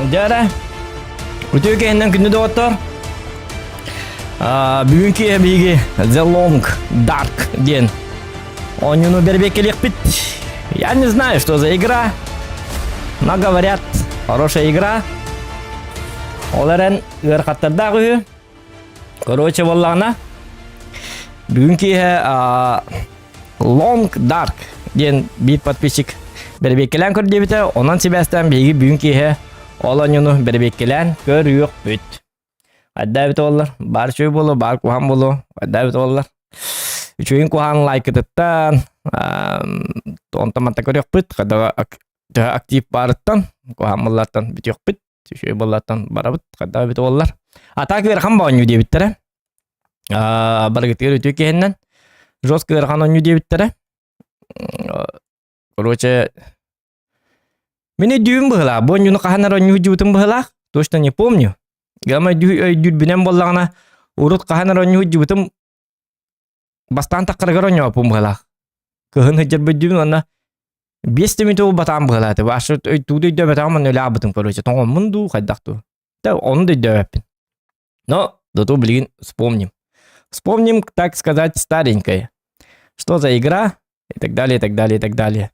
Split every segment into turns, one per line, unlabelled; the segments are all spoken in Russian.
Дәрі, өтеуке енден күнді доғыттар. Бүгінгі бейгі The Long Dark ден. Онюну бербекелек бит. Я не знаю, что за игра, но говорят, хорошая игра. Оларен верхаттарда қойы. Короче, боллағына. Бүгінгі Long Dark ден бит подписчик бербекелен көрді біті. Онан себестен бейгі бүгінгі Оланюну бербекелен көр yok büt. Adda bit ollar. Bar çöy bolu, bar kuhan bolu. Adda bit ollar. Üçüyün kuhan like etettan. Ontamata kör yok büt. Kada aktif barıttan. Kuhan bollartan bit yok büt. Üçüy bollartan barabıt. Adda bit ollar. Atak verhan ba onyu diye bittere. Bargıtır ütü kehenden. Жестко верхан оню diye bittere. Короче, Меня дюйм была, боню на кахана ранню дютым была, точно не помню. Гама дюйбинем боллана, урут кахана ранню дютым бастан таккарга ранню апум была. Кахана джербе дюйм она бестеми то батам была, ты вашу туды да батам не лабытым, короче, то он мунду хаддахту. Да он да дюйпин. Но да то, блин, вспомним. Вспомним, так сказать, старенькое. Что за игра? И так далее, и так далее, и так далее.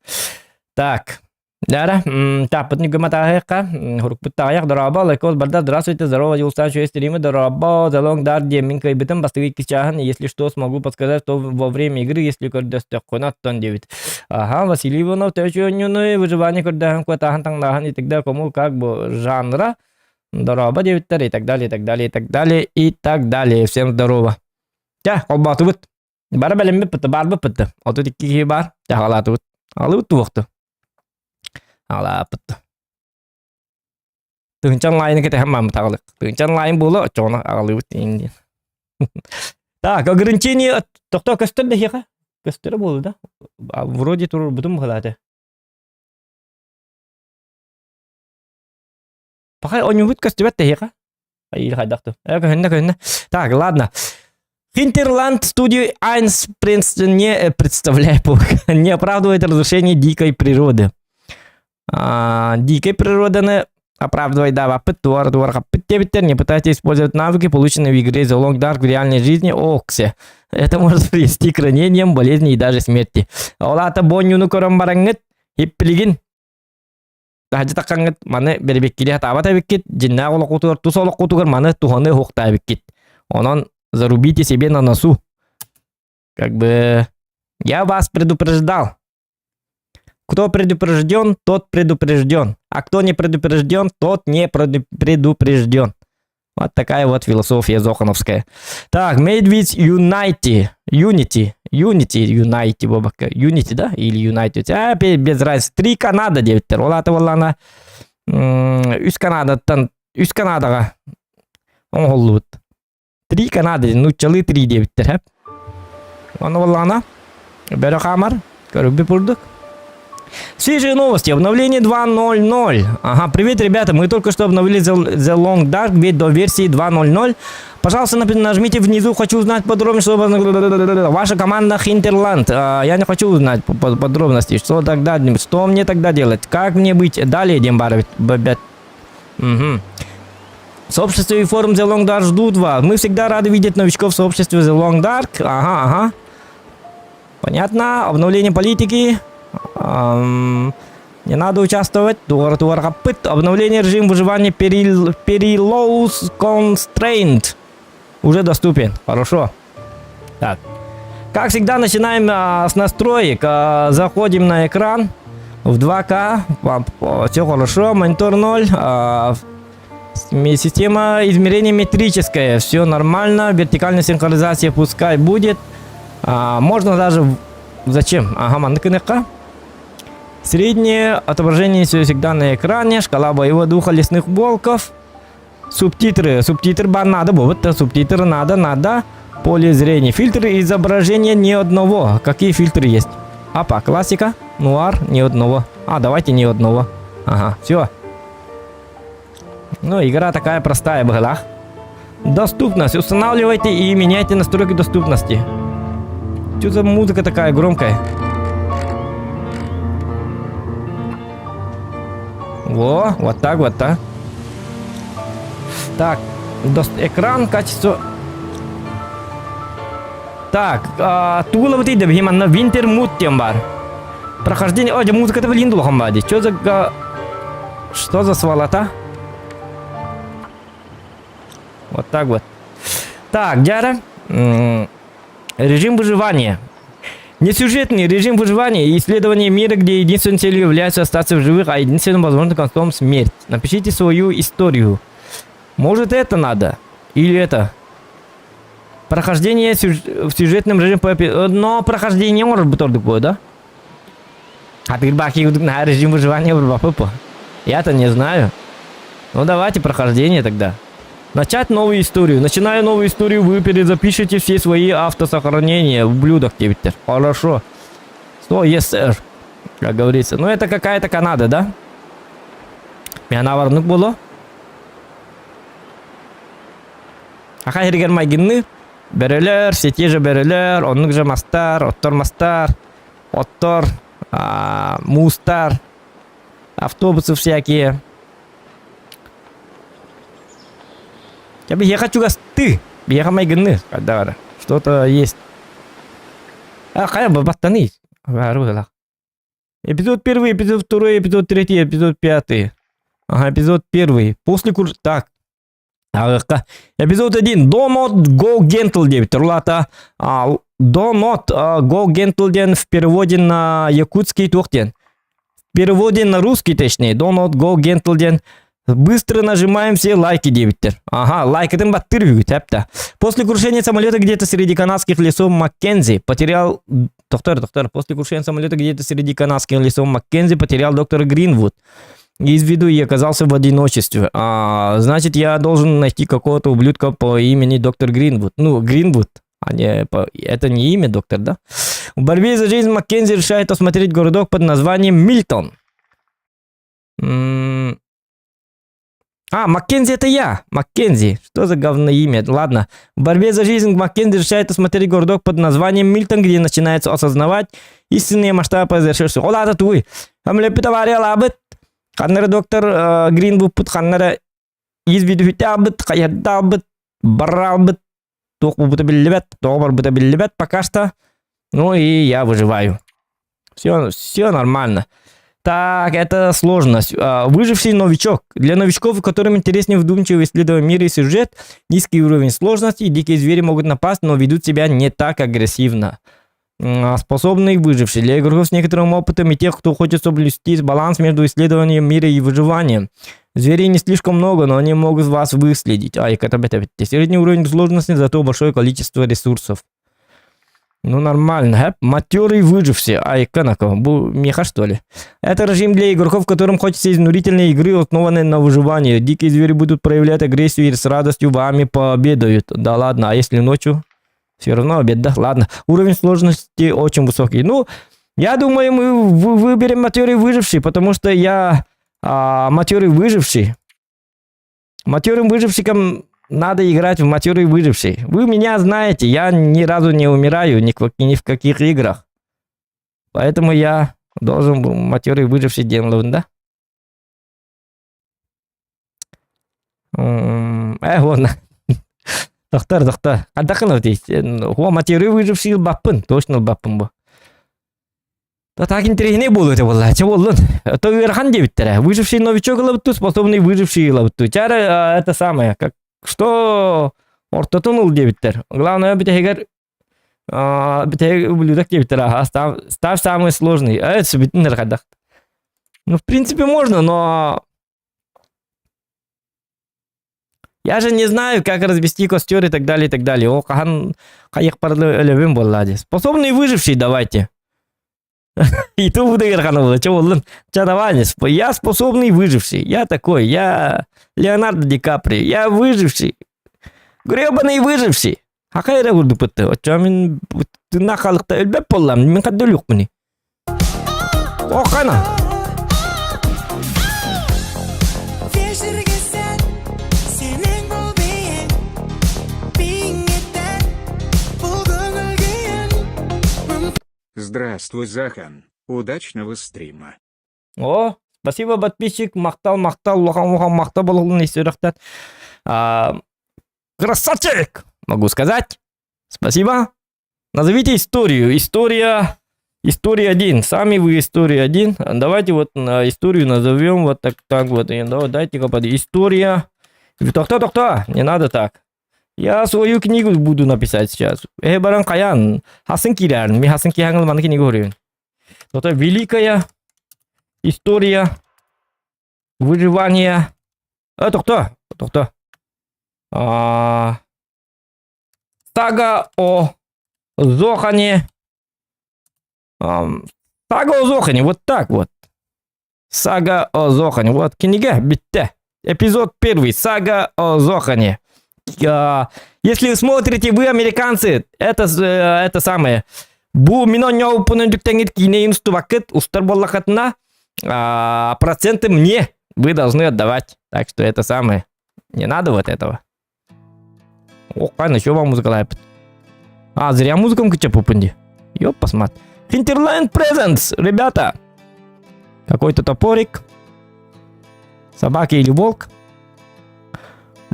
Так. Да, тапот не гаматаха, хуркпутаях, дораба, лайкос, барда, здравствуйте, здорово, устачу стримы, дораба, за Long Dark Gaming, и битым бастыгы кичахан, если что, смогу подсказать, что во время игры, если кордостях конат, тон 9. Ага, Василий Иванов, течёнюны, выживание кордахан, кватахан, тангдахан, и тогда кому как бы жанра, дораба, 9 и так далее, и так далее, и так далее, и так далее. Всем здорово. Тя, колбату бит. Бара белемме пытты, бар бы пытты. Оту тикки бар, тя халату бит. Алы бит тувақты. Ala pet. Tengcan lain kita hamam tahu. Tengcan lain bulu cona alut ini. Так, ограничение то костер да хека. Костер был, да? Вроде тур бутум халате. Пока он не будет костер да хека. Ай хадахту. Конечно. Так, ладно. Hinterland Studio 1 Принстон не представляет, не оправдывает разрушение дикой природы. Дикая природа не оправдывает дава не пытайтесь использовать навыки, полученные в игре The Long Dark в реальной жизни Оксе. Это может привести к ранениям, болезни и даже смерти. Олата бонюну коромбарангет хиппилигин. Тахаджи таккангет маны бербеккири хатабата беккит, джинна олокутугар, тус олокутугар маны туханы хухта беккит. Онон зарубите себе на носу. Как бы я вас предупреждал. Кто предупрежден, тот предупрежден. А кто не предупрежден, тот не предупрежден. Вот такая вот философия зохановская. Так, made with Unity, бабака. Unity, да? Или United. Без разницы. 3 Канада, 9. Олата валана. Үс Канадаға. Оңғылуыт. 3 Канада. Ну, чалы 3, 9. Оны валана. Бәрі қамар. Көріп бұрдық. Свежие новости. Обновление 2.0.0. Ага, привет, ребята. Мы только что обновили The Long Dark до версии 2.0.0. Пожалуйста, нажмите внизу. Хочу узнать подробнее, что ваша команда Hinterland. Я не хочу узнать подробности. Что тогда? Что мне тогда делать? Как мне быть? Далее, Дембар. Угу. Сообщество и форум The Long Dark ждут вас. Мы всегда рады видеть новичков в сообществе The Long Dark. Ага. Понятно. Обновление политики. Не надо участвовать. Обновление режима выживания Perilous Constraint уже доступен. Хорошо. Так. Как всегда, начинаем с настроек. Заходим на экран в 2К. Все хорошо. Монитор 0. Система измерения метрическая. Все нормально. Вертикальная синхронизация пускай будет. Можно даже... Зачем? Ага, манкинека. Среднее отображение всегда на экране. Шкала боевого духа лесных волков. Субтитры. Субтитры надо. Вот субтитры надо. Поле зрения. Фильтры изображения ни одного. Какие фильтры есть? Апа, классика. Нуар ни одного. Давайте ни одного. Ага, все. Ну, игра такая простая была. Доступность. Устанавливайте и меняйте настройки доступности. Что за музыка такая громкая? Во, вот так. Так, экран, качество. Так, тугла вот иде бихиманна Winter Mood тем бар. Прохождение. О, музыка-то блин дулхамбади. Что за сволота? Вот так вот. Так, Джара. Режим выживания. Несюжетный режим выживания и исследование мира, где единственной целью является остаться в живых, а единственным возможным концом смерть. Напишите свою историю. Может, это надо? Или это? Прохождение в сюжетном режиме. Но прохождение может быть только такое, да? А теперь баки на режим выживания в. Я-то не знаю. Ну давайте прохождение тогда. Начать новую историю. Начиная новую историю, вы перезапишите все свои автосохранения в блюдах теперь. Хорошо. So, yes, sir. Как говорится. Ну это какая-то Канада, да? Меня варнук было. Аха хергер майгинны. Берелер, все те же берелер. Оннук же мастар, оттор, мустар. Автобусы всякие. Я хочу гасты. Я майгинны. Когда что-то есть. Какая бы баттаны. Эпизод 1, эпизод 2, эпизод 3, эпизод 5. Ага, эпизод 1. После курса. Так. Эпизод 1. Do not go gentle, девять. Рулата. Do not go gentle в переводе на якутский тухтен. В переводе на русский, точнее. Do not go gentle. Быстро нажимаем все лайки, девять. Ага, лайк это баттырю, тяпта. После крушения самолета где-то среди канадских лесов Маккензи потерял... Доктор, после крушения самолета где-то среди канадских лесов Маккензи потерял доктора Гринвуд из виду и оказался в одиночестве. Значит, я должен найти какого-то ублюдка по имени доктор Гринвуд. Ну, Гринвуд. Это не имя доктор, да? В борьбе за жизнь Маккензи решает осмотреть городок под названием Мильтон. Маккензи это я. Маккензи. Что за говно имя? Ладно. В борьбе за жизнь Маккензи решает осмотреть городок под названием Мильтон, где начинается осознавать истинные масштабы произошедшего. Ола, это туй. Амлепита варя лабыт. Ханнера доктор Гринвуд пут ханнера из виду хитябыт, хаяддабыт, барабыт. Тохбута биллибет, тохбарбута биллибет пока что. Ну и я выживаю. Все нормально. Так, это сложность. Выживший новичок. Для новичков, которым интереснее вдумчиво исследовать мир и сюжет, низкий уровень сложности, дикие звери могут напасть, но ведут себя не так агрессивно. Способный выживший. Для игроков с некоторым опытом и тех, кто хочет соблюсти баланс между исследованием мира и выживанием. Зверей не слишком много, но они могут вас выследить. Средний уровень сложности, зато большое количество ресурсов. Ну, нормально. Матерый выживший. Канако. Меха, что ли? Это режим для игроков, которым хочется изнурительной игры, основанной на выживании. Дикие звери будут проявлять агрессию и с радостью вами пообедают. Да ладно, а если ночью? Все равно обед, да? Ладно. Уровень сложности очень высокий. Ну, я думаю, мы выберем матерый выживший, потому что я матерый выживший. Матерым выживщиком надо играть в матерый выживший. Вы меня знаете, я ни разу не умираю ни в каких играх. Поэтому я должен матерый выживший делать, да? Ладно. Доктор. Кадақын өтейсіз. Матерый выживший баппын. Точно баппын бұл. Так интереснее было это было. Чего он? То верхан девять-тера. Выживший новичок лабуту, способный выживший лабуту. Чара это самое. Как что ортотонул девять-тер. Главное битегер ублюдок девять-тера. Ставь самый сложный. Это событный рахадах. Ну, в принципе, можно, но... Я же не знаю, как развести костер и так далее, и так далее. О, каяк парлевым боллади. Способный выживший давайте. И то буду верхановый. Чего, давай, я способный выживший. Я такой, я Леонардо Ди Каприо. Я выживший. Гребаный выживший. Какая работа пытаю? О чем ты нахалка эльбе полам? Мне как долюк мне. О, хана.
Здравствуй, Захан. Удачного стрима.
О, спасибо, подписчик. Мақтал, лохан, мақта болуын естерақтан. Красавчик, могу сказать. Спасибо. Назовите историю. История 1. Сами вы история 1. Давайте вот на историю назовем вот так вот. Дайте-ка под история. Кто? Не надо так. Я свою книгу буду написать сейчас. Баран Каян. Хасынкилер. Ми Хасынки хангылманы книгу говорю. Это великая история выживания. Кто? Сага о Зохане. Сага о Зохане. Вот так вот. Сага о Зохане. Вот книга. Битте. Эпизод 1. Сага о Зохане. Если вы смотрите, вы американцы, это самое. Бу минон няупунундуктеңит кине инстубакет устар боллахатна проценты мне вы должны отдавать. Так что это самое. Не надо вот этого. О, конечно, еще вам музыка лайпит. Зря музыкам кыча пупынди. Ёп, посмотри. Hinterland Presents, ребята. Какой-то топорик. Собака или волк.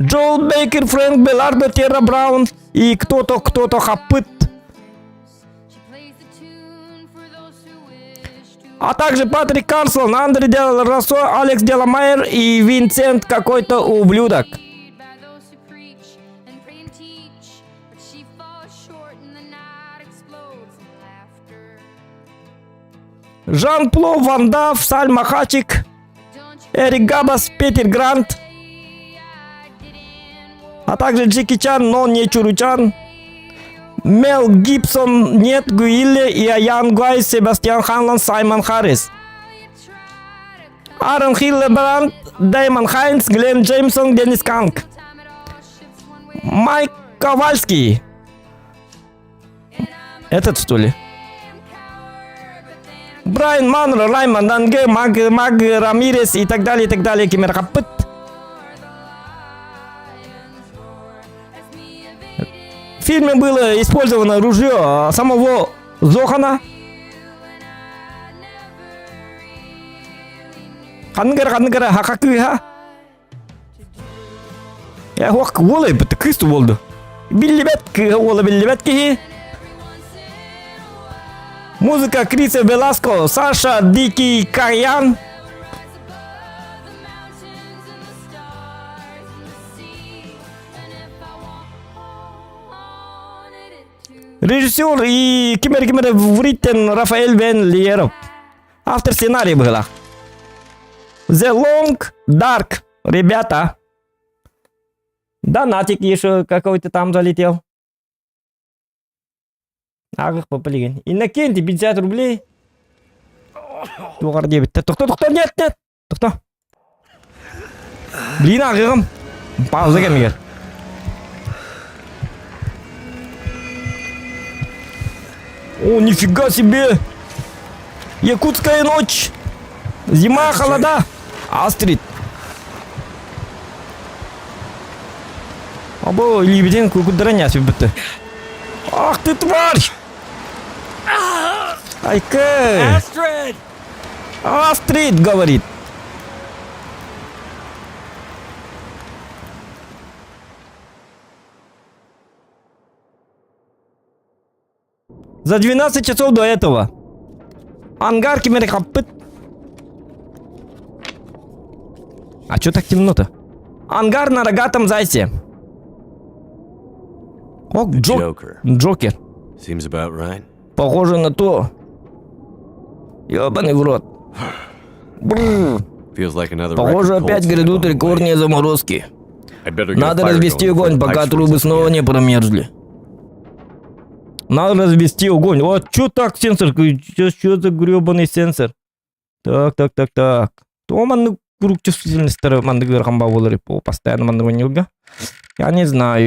Джоэл Бейкер, Фрэнк Беллардо, Терра Браун и кто-то хапыт. А также Патрик Карлсон, Андре Дел Росо, Алекс Деламайер и Винсент какой-то ублюдок. Жан-Клод Ван Дафф, Сальма Хачик, Эрик Габас, Питер Грант, а также Джеки Чан, но не Чуручан, Мел Гибсон, нет Гуилле и Аян Гуайс, Себастьян Ханлан, Саймон Харрис, Аарон Хиллебранд, Дэймон Хайнс, Глен Джеймсон, Деннис Канг, Майк Ковальский. Этот что ли? Брайан Манро, Раймон Данге, Маг Рамирес и так далее, Кимерхапыт. В фильме было использовано ружье самого Зохана. Хангара, хакакыха. Я хуак волы, бит кысту болду. Биллибетки, волы биллибетки. Музыка Криса Веласко, Саша Дикий Каян. Режиссер и кимер Вриттен Рафаэль Вен Лиеров. Автор сценария была. The Long Dark. Ребята. Донатик еще какой-то там залетел. Ах, попали. Иннокентий, 50 рублей. Тугар дебет. Кто? Нет. Кто? Блин, агам. Пауза камер. О, нифига себе. Якутская ночь. Зима, холода. Астрид. Або, лебедин, куда бітті. Ах ты тварь! Айка! Астрид говорит. За 12 часов до этого. Ангар Кимерхапыт. А чё так темно-то? Ангар на рогатом зайце. О, Джокер.
Seems about right.
Похоже на то. Ёбаный в рот.
Feels like another
Похоже,
record
опять
cold
грядут
snap on the way.
рекордные заморозки.
I'd better get
Надо
a fire
развести
going
огонь,
before the
пока
pipes
трубы
freeze up
снова
again.
не промерзли. Надо развести огонь. Вот чё так сенсор? Чё за грёбаный сенсор? Так. То манды круг чувствительности манды гырхамба болары по постоянно манды ванюга. Я не знаю.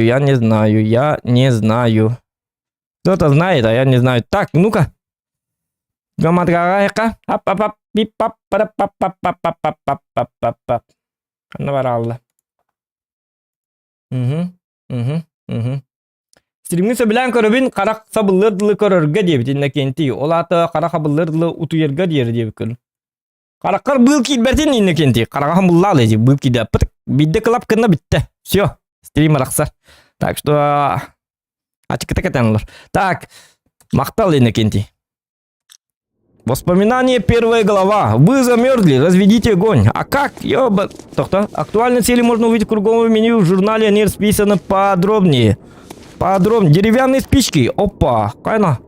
Кто-то знает, а я не знаю. Так, ну-ка. Гамадгарайка. Наваралла. Стримгин билен көрөбүн карак сабыллырдылы көрөргө деп иннекенти. Олаты карак сабыллырдылы утуерга дер деп көр. Караккар был килбертин иннекенти. Карак хамыллалы деп был киде пытык Бидде клап кына битте. Все. Стрим рахсар. Так что... Ачык кетенлер. Так. Мактал Иннокентий. Воспоминание, первая глава. Вы замерзли, разведите огонь. А как? Ёба... Тохта. Актуальные цели можно увидеть в круговом меню. В журнале они расписаны подробнее. Подробнее. Деревянные спички. Опа. Кайна.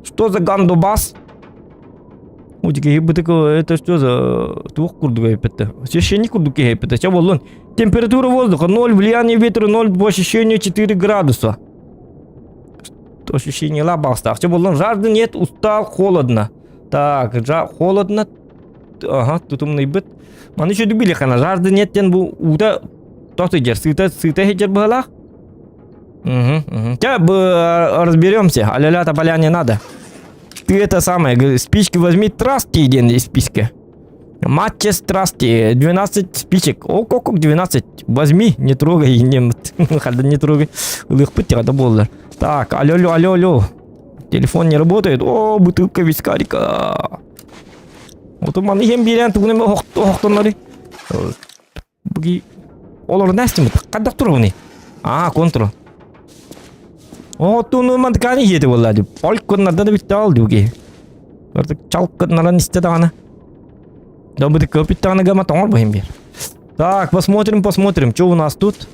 Что за гандубас? Это что за... Тух курдуга епетте. Священник курдуга епетте. Че болон? Температура воздуха 0, влияние ветра 0, по ощущению 4 градуса. Ощущение лабаста. Че болон? Жажды нет, устал, холодно. Так, холодно. Ага, тут умный бит. Маны еще дубили хана. Жажды нет, тен бу ута... Тохты жер, сыта хитер бахалах? Угу. Сейчас разберемся. А-ля-ля тополя не надо. Ты это самое, спички возьми, трасти один из списка. Матче страсти, 12 спичек. О, как 12. Возьми, не трогай, не трогай. Улых пути, это боллер. Так, алло. Телефон не работает. О, бутылка вискарика. Вот у меня ем берен, ты не можешь охтонали. Буги. Олар настим, когда турвни? А, контрол. О, ту ну манткани ети валлади. Полк надо битал дуги. Artık çalkın naran istedi ana. Да бы ты капитана Гаматон бомбер. Так, посмотрим, что у нас тут.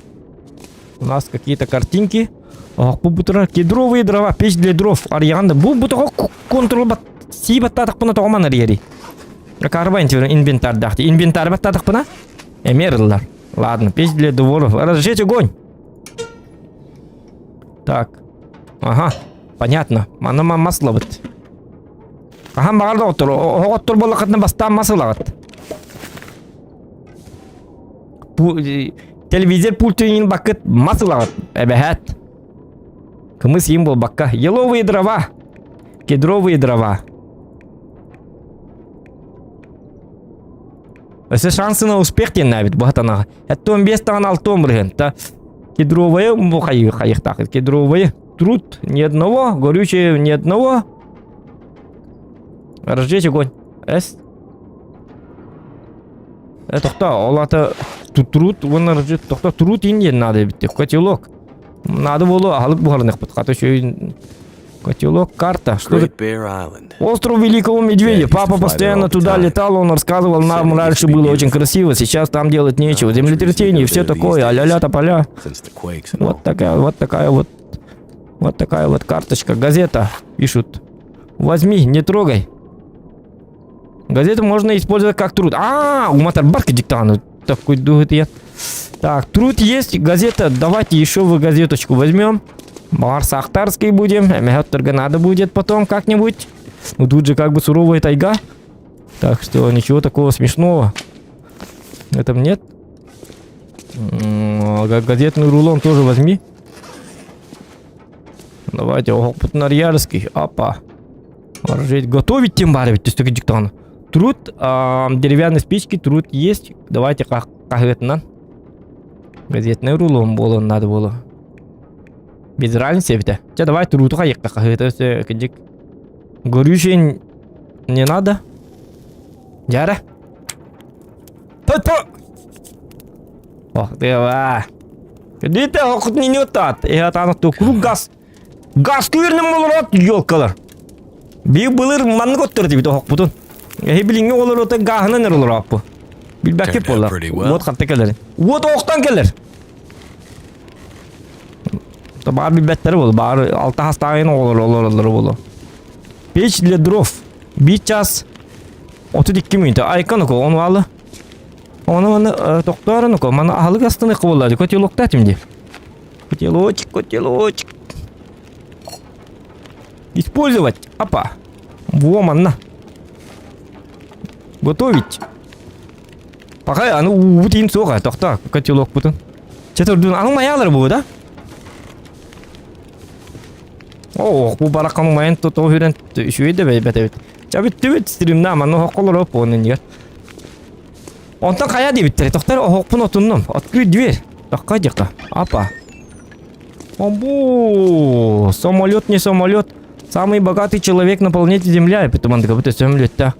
У нас какие-то картинки. Ах, бутыра кедровые дрова, печь для дров. Арианда, бутыра контрол бат. Си баттатак пына тоғман арьери. Карбайн инвентарь дахты. Инвентарь баттатак пына? Эмерлар. Ладно, печь для дров. Разжечь огонь. Так. Ага, понятно. Мана масло вот. Ага, багалда отыр. Оғыттыр болақытны бастан масылағыт. Телевизор пультінен бақыт масылағыт. Әбәхәт. Кымыс ем бол баққа. Еловые дрова. Кедровые дрова. Өсі шансы на успех тен әбіт бұғытанаға. Әтті 15 тағын 6 өмірген. Кедровые бұл қайықтақы. Кедровые. Труд ни одного. Горючее ни одного. Разжечь огонь. Эс. Это кто? Олата труд. Вон разжечь. Кто труд инде надо бить. Котелок. Надо было. Алык бухарных подхат. Еще котелок. Карта. Что
Great Bear Island.
Остров Великого Медведя. Папа постоянно туда летал. Он рассказывал нам. Раньше было очень красиво. Сейчас там делать нечего. Землетрясение и все такое. А-ля-ля тополя. Вот такая вот карточка. Газета. Пишут. Возьми, не трогай. Газету можно использовать как труд. У моторбарка диктану. Такой дует я. Так, труд есть, газета. Давайте еще в газеточку возьмем. Барсахтарский будем. Мехотторга надо будет потом как-нибудь. Ну тут же как бы суровая тайга. Так что ничего такого смешного в этом нет. Газетный рулон тоже возьми. Давайте, опытно-рьярский. Опа. Готовить тем более, то есть только диктану. Труд, деревянные спички, труд есть. Давайте как это. Газетный рулон было, надо было. Без разницы это. Сейчас давай труд как это все. Горючее не надо. Яра. Ох ты, где-то охот не нетат. И это оно то круг газ. Газ кюрным молорот, ёлкалар. Биг былыр манны көттөрдү бит ок бутун. Билинге олор ота гахына нер олор аппы. Билбекке болла. Вот хатта келер. Вот октан келер. То бар билбеттери бол. Бар алты хастагын олор боло. Печь для дров. Бичас 32 минут. Айканы ко onu алы. Оны токтарын ко. Мана ахылык астыны кылады. Котелокта тимди. Котелочек. Использовать. Опа. Воманна. Готовить. Пока аны утин соға. Тоқта. Котелок бұтын. Четірден. Аның маялар бұл, да? О, бұл бараққаның майын тұту хүрен үшуейді бәтәбет. Жабет стримна, маны хоққылыр оп оның егер. Онтан қая дебіттері. Тоқтар хоқпын отынным. Открыть дверь. Тоққа деққа. Опа. Омбу. Самолет, не самолет. Самый богатый человек на планете Земля. Потом он говорит, самолет-то.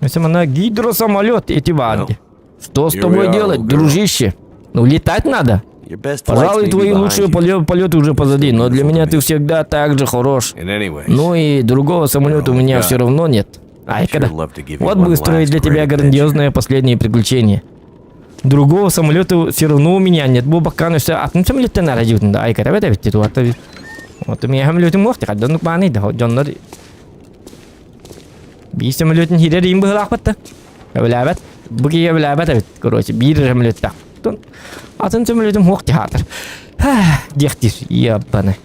Если она гидросамолет, эти ванги. Что с
Here
тобой
we are,
делать,
little girl.
дружище? Ну, летать надо.
Your best flights
Пожалуй,
may be
твои
behind
лучшие
you.
полеты уже позади, но для меня ты всегда так же хорош.
And anyways,
Ну и другого самолета у меня все равно нет. Ай,
I'd
когда.
sure love to give you
Вот
one
бы устроить
last
для тебя
great
грандиозное последнее приключение. Другого самолета все равно у меня нет. Бұл баққаны все атын самолеттен арадиутын да. Ай, kada бәді бітті туатты. Вот у меня самолетім оқты қаддан ұқпаны да. Жонлар. Bir самолетін хирер им бұғылақ бітті. Әбіләбәт. Бұғы әбіләбәт әбіт. Короче, бір самолет так. Атын самолетім оқты хатыр. Дехтир, ебаны.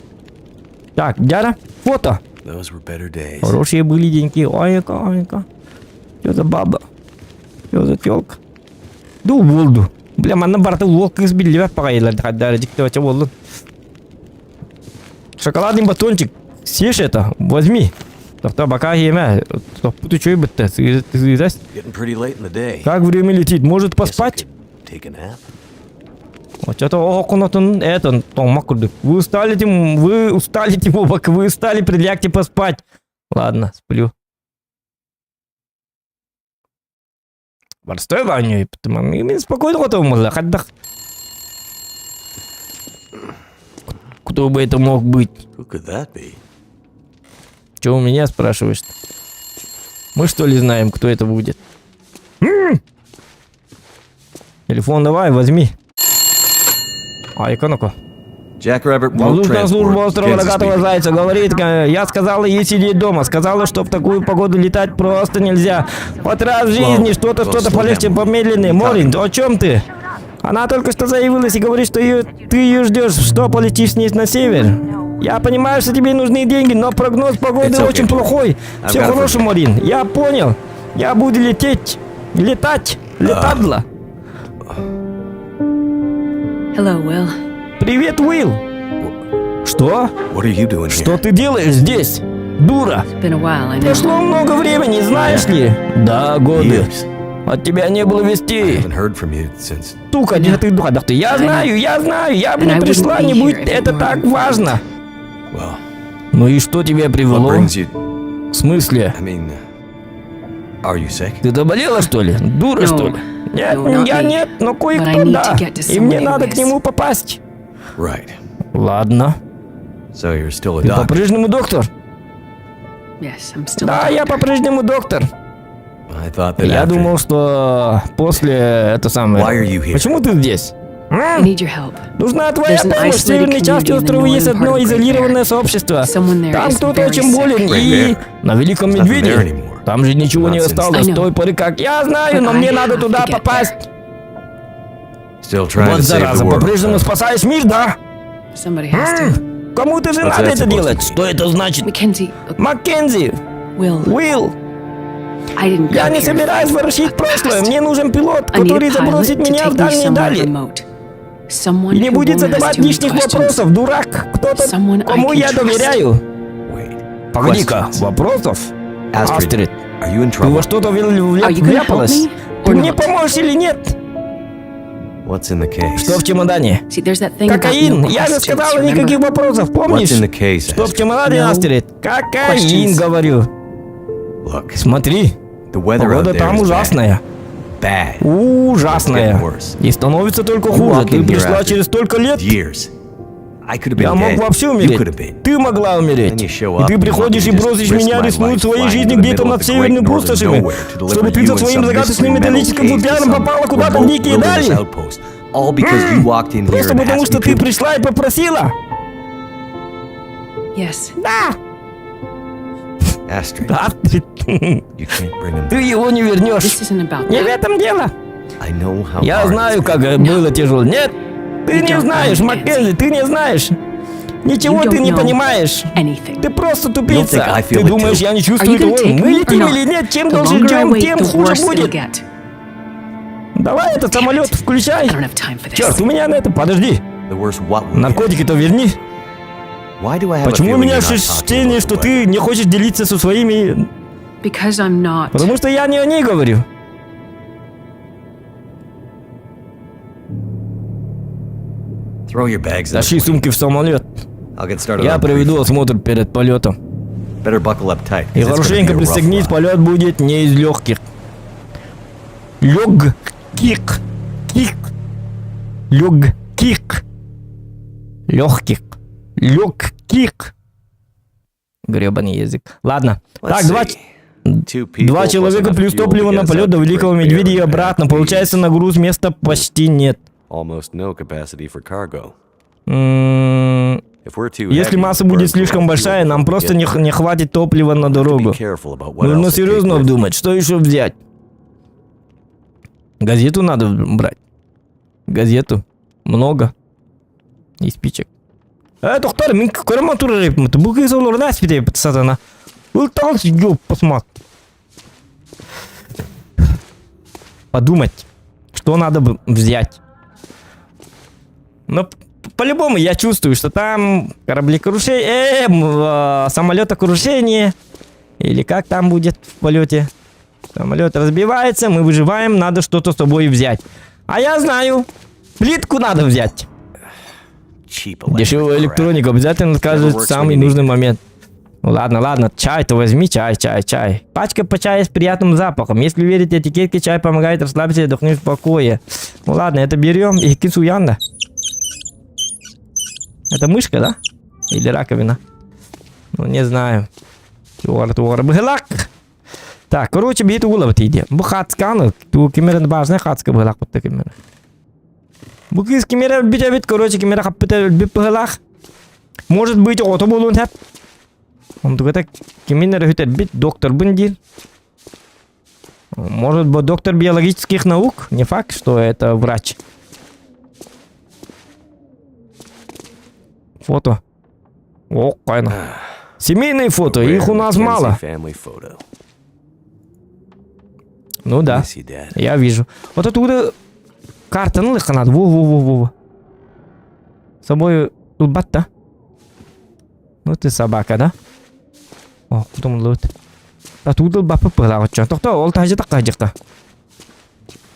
Так, дяра, фото.
Those were better days.
Хорошие были деньги. Ой-ка. Что за баба? Что за тёлка? Ду болду. Бля, мана барта волк из билли погайлар. Даже диктовать болду. Шоколадный батончик. Съешь это, возьми. Тофта бака еме. Тофту чой бітті. Съедасть.
Getting pretty late in the day.
Как время летит? Может
Guess I
поспать?
could take a nap.
Вот это окунутун это томакуды. Вы устали, Тимобок, вы устали, прилягте поспать. Ладно, сплю. Барстой ваню, потому именно спокойно готов можно отдох. Кто бы это мог быть?
Who could that be?
Че у меня спрашиваешь? Мы что ли знаем, кто это будет? Телефон давай, возьми. Ай-ка,
Jack Rabbit Road
Воздушная служба
Transport.
острова
Kansas
Рогатого
speaking.
Зайца говорит, я сказала ей сидеть дома, сказала, что в такую погоду летать просто нельзя. Вот раз в жизни что-то полегче, помедленнее. Морин, о чем ты? Она только что заявилась и говорит, что ты ее ждешь, что полетишь с ней на север. Я понимаю, что тебе нужны деньги, но прогноз погоды
It's okay.
очень плохой. Все
got it.
хорошо, Морин, я понял. Я буду лететь, летать, летадла.
Hello, Will.
Привет, Уилл. Что?
What are you doing
Что
here?
ты делаешь здесь? Дура.
It's been a while, I know.
Прошло много времени, знаешь ли? Да, годы.
Years.
От тебя не было
I
вести.
haven't heard from you since.
Тука, где ты дура? Да ты, я знаю, я бы
And
не
I
пришла,
wouldn't be
не будь
here if it
это
weren't
так
for
важно.
Well,
Ну и что тебя
what
привело?
brings you?
В смысле?
I mean, are you sick?
Ты заболела, что ли? Дура,
No.
что ли? Нет,
No, not
я
me.
нет, но
But I
кое-кто
need
да.
to get to
И мне
someone
надо
who
к
is.
нему попасть.
Right.
Ладно.
So you're still a
Ты
doctor.
по-прежнему доктор?
Yes, I'm still
Да,
a
я
doctor.
по-прежнему доктор.
I thought that
Я
after.
думал, что после это самое...
Why are you here?
Почему ты здесь?
I need your help.
Нужна твоя
There's an
помощь. В
isolated
северной части
community in the
острова есть
northern part
одно
of Great
изолированное
Bear.
сообщество.
Someone there
Там
is
кто-то
very
очень
sick.
болен.
Great
И
Bear?
на Великом
There's nothing there
Медведе.
anymore.
Там же ничего не
Not since-
осталось
I
с
know.
той поры как... Я знаю,
But
но
I
мне надо
have
туда
to get
попасть.
Still trying
Вот
to save the
зараза,
world.
по-прежнему спасаешь мир, да?
Somebody has to.
Кому ты же
What's
надо
that
это
supposed to
делать?
mean?
Что это значит?
Mackenzie, look,
Маккензи,
Will,
Уилл,
I didn't
я
come
не
here
собираюсь
for
ворошить
a
прошлое.
past.
Мне нужен пилот,
I need
который
a
забросит
pilot to
меня в
take me
дальние
somewhere
дали.
remote. Someone
И не
who
будет
won't
задавать
ask too many
лишних
questions.
вопросов, дурак. Кто-то,
Someone I
кому
can
я
trust.
доверяю.
Wait.
Погоди-ка,
Questions.
вопросов?
Astrid,
Астрид,
are you in
ты во
trouble?
что-то
Are you gonna help
вляпалась?
me
Ты
or
мне
not?
поможешь или нет?
What's in the case?
Что в чемодане?
See, there's that thing about
Кокаин.
no
Я же
questions,
сказала,
remember?
никаких вопросов, помнишь?
What's in the case?
Что в
Astrid?
чемодане,
No
Астрид? Кокаин,
questions.
говорю.
Look,
Смотри,
the weather out
погода
there
там
is
ужасная.
bad.
Ужасная.
It's getting worse.
И становится только
You
хуже.
walk
Ты
in here
пришла
after
через столько лет.
Years. I could have
Я
been
мог
dead.
вообще
You
умереть.
could have been.
Ты могла умереть.
And you show
И
up
ты
and
приходишь
you
и
just
просишь
risk
меня
my
рискнуть
life
своей
flying
жизнью
to the
где-то
middle of
над
the
северными
great northern
пустошами,
nowhere to deliver
чтобы ты
you
со
and
своим
some
загадочным
mystery metal
металлическим
case to
футляром
some
попала куда-то в
remote
дикие
wilderness
дали.
outpost. All because you walked in here
Просто
and
потому,
asked
что
me
ты
to.
пришла и попросила.
Yes.
Да.
Astrid,
Да,
you can't bring him.
ты его не вернешь.
This isn't about
Не в
that.
этом дело.
I know how
Я
hard
знаю,
it's
как
been.
было тяжело. Нет, ты
You
не
don't
знаешь,
know,
Маккензи, ты не знаешь. Ничего
You
ты
don't
не
know
понимаешь.
Anything.
Ты просто
think
тупица.
I
Ты
feel it
думаешь,
too?
я не
Are
чувствую
you gonna
того?
take
Мы
me or
летим
not?
или нет? Чем
The
дольше
longer I
ждем,
wait,
тем
the
хуже
worse it'll
будет.
get.
Давай этот самолет включай.
I don't have time for
Черт,
this.
у меня на это. Подожди.
The worst what will get.
Наркотики-то верни.
Why do I have a
Почему у
feeling
меня
you're not talking
ощущение,
about
что
the
ты не хочешь делиться со своими...
Because I'm not.
Потому что я не о ней говорю.
weather? Throw your bags in the
Тащи
plane.
сумки в самолет.
I'll get started
Я
on
проведу
briefing.
осмотр перед полетом.
Better buckle up tight. 'cause
И
it's gonna
хорошенько
be a rough
пристегнись,
ride.
полет будет не из легких. Легких. Кик. Легких. Легких. Легких. Гребаный язык. Ладно.
Let's
Так,
see.
два человека плюс топливо на полет до Великого Медведя и обратно. Получается, на груз места почти нет.
Almost no capacity for cargo.
М,
If we're too
Если
heavy,
масса
we'll
будет
burn
слишком
through
большая,
fuel
нам
before we
просто
get
не
there.
хватит топлива на
Be
дорогу.
careful about what
Нужно
else to take
серьезно
with you.
обдумать, что еще взять. Газету надо брать. Газету. Много. И спичек. Тоқтар, мен көрем турарып. Бұл кез олар да спите сатана. Ултал ёп посмак. Подумать, что надо взять. Но по-любому я чувствую, что там кораблекрушение, самолетокрушение. Или как там будет в полете. Самолет разбивается, мы выживаем, надо что-то с собой взять. А я знаю, плитку надо взять.
Cheap electric
Дешевую
crap.
электронику обязательно скажет в самый нужный момент. Ну ладно, чай-то возьми, чай. Пачка по чаю с приятным запахом. Если верить этикетке, чай помогает расслабиться и отдохнуть в покое. Ну ладно, это берем и кисуянда. Это мышка, да? Или раковина? Ну не знаю. Туар, быгылак. Так, короче, бит уловать иди. Бу хацканы, ту кемерен бажны хацка быгылак бутты кемерен. Бу кис кемерен бит, короче, кемерен хаппыта бит быгылак. Может быть, ото болуын хап. Он тугата кемерен рахütет бит, доктор бындир. Может быть, доктор биологических наук? Не факт, что это врач. Фото. О, кайна. Семейные фото, их у нас
Mackenzie
мало.
family photo.
Ну да,
Miss you, Dad.
я вижу. Вот оттуда карта, ну легко надо. Во. С собой тут бат-то. Ну ты собака, да? О, потом лут. Да тут бапы пыла вот что. Тохта, ол тажы так каждый-то.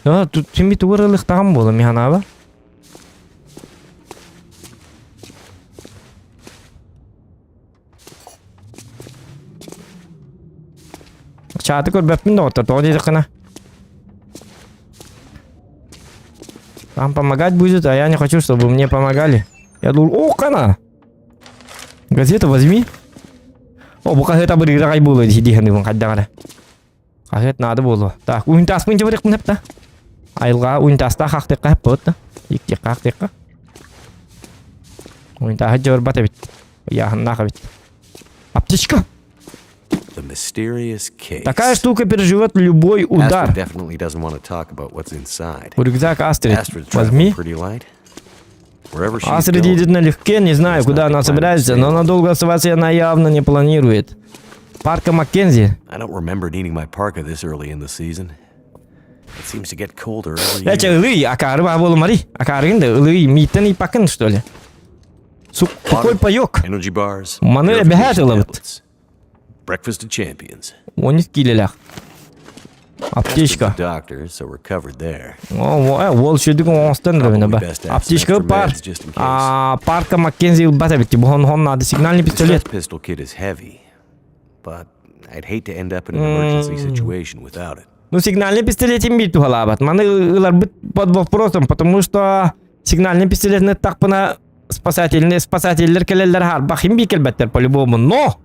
Да, тут семьи тугрылых там было, миханава. Чаты көрбөппүн да отыр, тоғы дейді қына. Там помогать будет, а я не хочу, чтобы мне помогали. Я думал, о, қана! Газета возьми. О, бұл қағет абыр ирағай болу дегенді бұн қаддағара. Қағет нады болу. Так, уйынтас бұнча бір еқпін әпті. Айылға уйынтаста қақтыққа әп бұдды. Ектек қақтыққа. Уйынтасы жауыр бат әбет. Яғынна қабет. Аптечка!
The mysterious case.
Такая штука переживет любой удар.
Astrid definitely doesn't want to talk about what's inside.
Рюкзак Астрид.
Astrid's
Возьми.
traveling pretty light. Wherever she's
Астрид
going.
едет налегке, не знаю, куда она собирается, но надолго оставаться она явно не планирует. Парка Маккензи.
I don't remember needing my parka this early in the season. It seems to get colder every
Я тебе
year.
ылый, акары бабулы мари. Акарында ылый миттен и пакын, что ли? Сухой паёк.
Energy bars.
Маны
purification
обязательно ловят.
tablets. Breakfast of champions.
Он не в килелях.
Astrid's
Аптечка.
a doctor, so we're covered there.
Ол шүдік оңыстан да бі.
best to have
Аптечка
some extra
пар.
meds just in case.
Парка Маккензи бата бітті. Бұған надо сигнальный
The
пистолет.
stress pistol kit is heavy, but I'd hate to end up in an emergency situation without it.
Ну, сигнальный пистолет им бит тухалабат. Маны ылар бит под вопросом, потому что сигнальный пистолет не так пына спасательлер келелер хар. Бахим бикелбеттер по-любому. Но!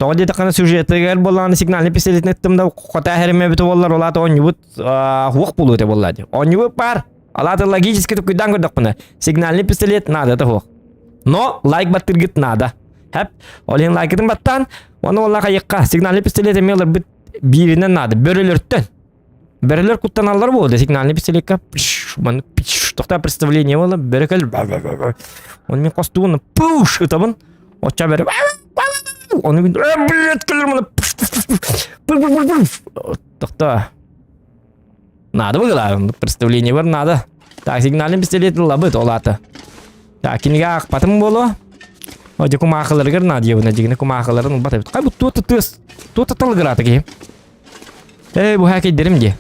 Тоғыды тақаны сюжеттігер боланы сигнальный пистолет неттімді қота әхереме біті болар олаты оннюбыт хуқ болу өте болады. Оннюбыт бар. Алаты логически түккүйден көрдік бұны. Сигнальный пистолет надо это хуқ. Но лайк баттыргыт надо. Хәп, олен лайкетін баттан, оны олаға еққа. Сигнальный пистолет емелер біт биринен надо. Бөрілерттен. Бөрілер құттаналар болды. Сигнальный пистолетка тоқта представление болды. Бөрікел. Оны мен қостуыны пуш ұтабын. Отча бәрі. Он говорит, блядь, колермана. Тоқта. Надо выгла. Представление бар, надо. Так, сигнальный пистолет лабыт олаты. Так, кинеге ақпатым болу. Оде кумақыларғыр надо ебіна дегіне кумақыларын батайбыт. Қай бұл тоты тыз. Тоты тылғыраты ке. Бұл хәкейдерім де.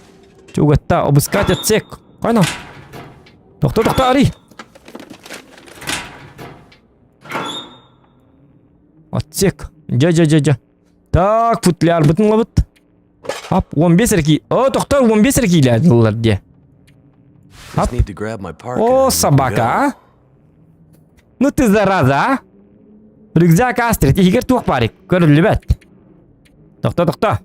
Чугатта, обыскать отсек. Қайна. Тоқта, ари. Отсек. Жа. Так, футляр бұтын лабыт. Ап, 15 ерки. О, тоқта, 15 еркейлер дылар де.
Just need to grab my parka.
О,
and we can
собака,
go.
а? Ну ты зараза, а? Рюкзак Астрид, егер тух парик. Көрілі бәт. Тоқта.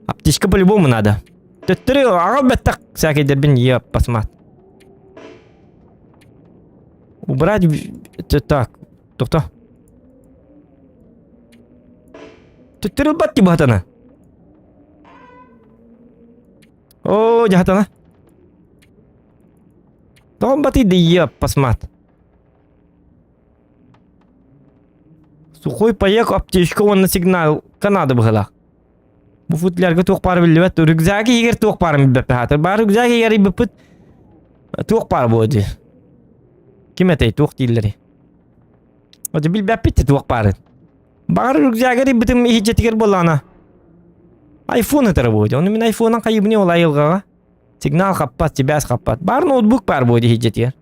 Аптечка по-любому надо. Түттірі, аға бәттақ. Всякий дербін еп, посмат. Убрать... Так, тоқта. Түттірі бәтті бұғатана. О, жахатана. Тоғын бәтті еп, посмат. Сухой паек аптечка он на сигнал Канада быгала. Бу футлярга тук пар билбет, рюкзаки егер тук пар билбет хатыр. Бар рюкзаки егер билбет тук пар боди. Ким этэй тук дилери. Оди билбет бит тук пар. Бар рюкзаки битим хиҗетигер болана. Айфон этер боди. Оны мен айфондан кайыбны ола елгага. Сигнал хаппат, тебя хаппат. Бар ноутбук пар боди хиҗетигер.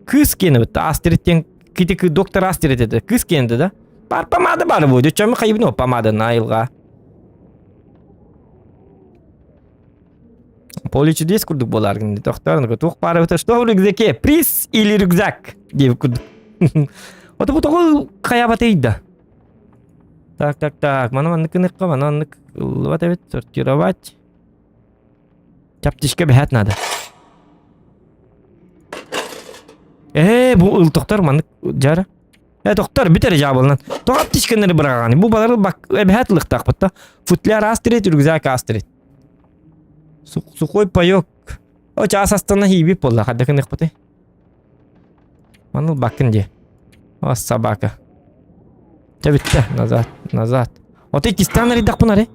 Кыз кенебит Астриттен Китик доктор Астрид еді. Кыз кенді да? Бар помада бар будет. Чөмі қайыбын о помада на айылға. Поле чудес күрдік болар кенді. Доктор, туқ пары өті. Что в рюкзаке? Приз или рюкзак? Деп күрдік. Оты бұл тоғы қаябат ейді. Так. Мана нық-ныққа, мана нық. Вот evet, сортировать. Чаптишке бәхет надо. Bu ıltıqtar manık jara. Тоқтар битер жабылынан. Тоғап тишкенleri бұрағаны. Бұл балары бак әбәхәтлік тақпытта. Футляр Астрид, рюкзак Астрид. Сухой паёк. О, час астана хибип болла. Хаддакын ықпыты. Маныл бакын же. О, собака. Чабитті. Назад. О, ты кистанари дақпынари.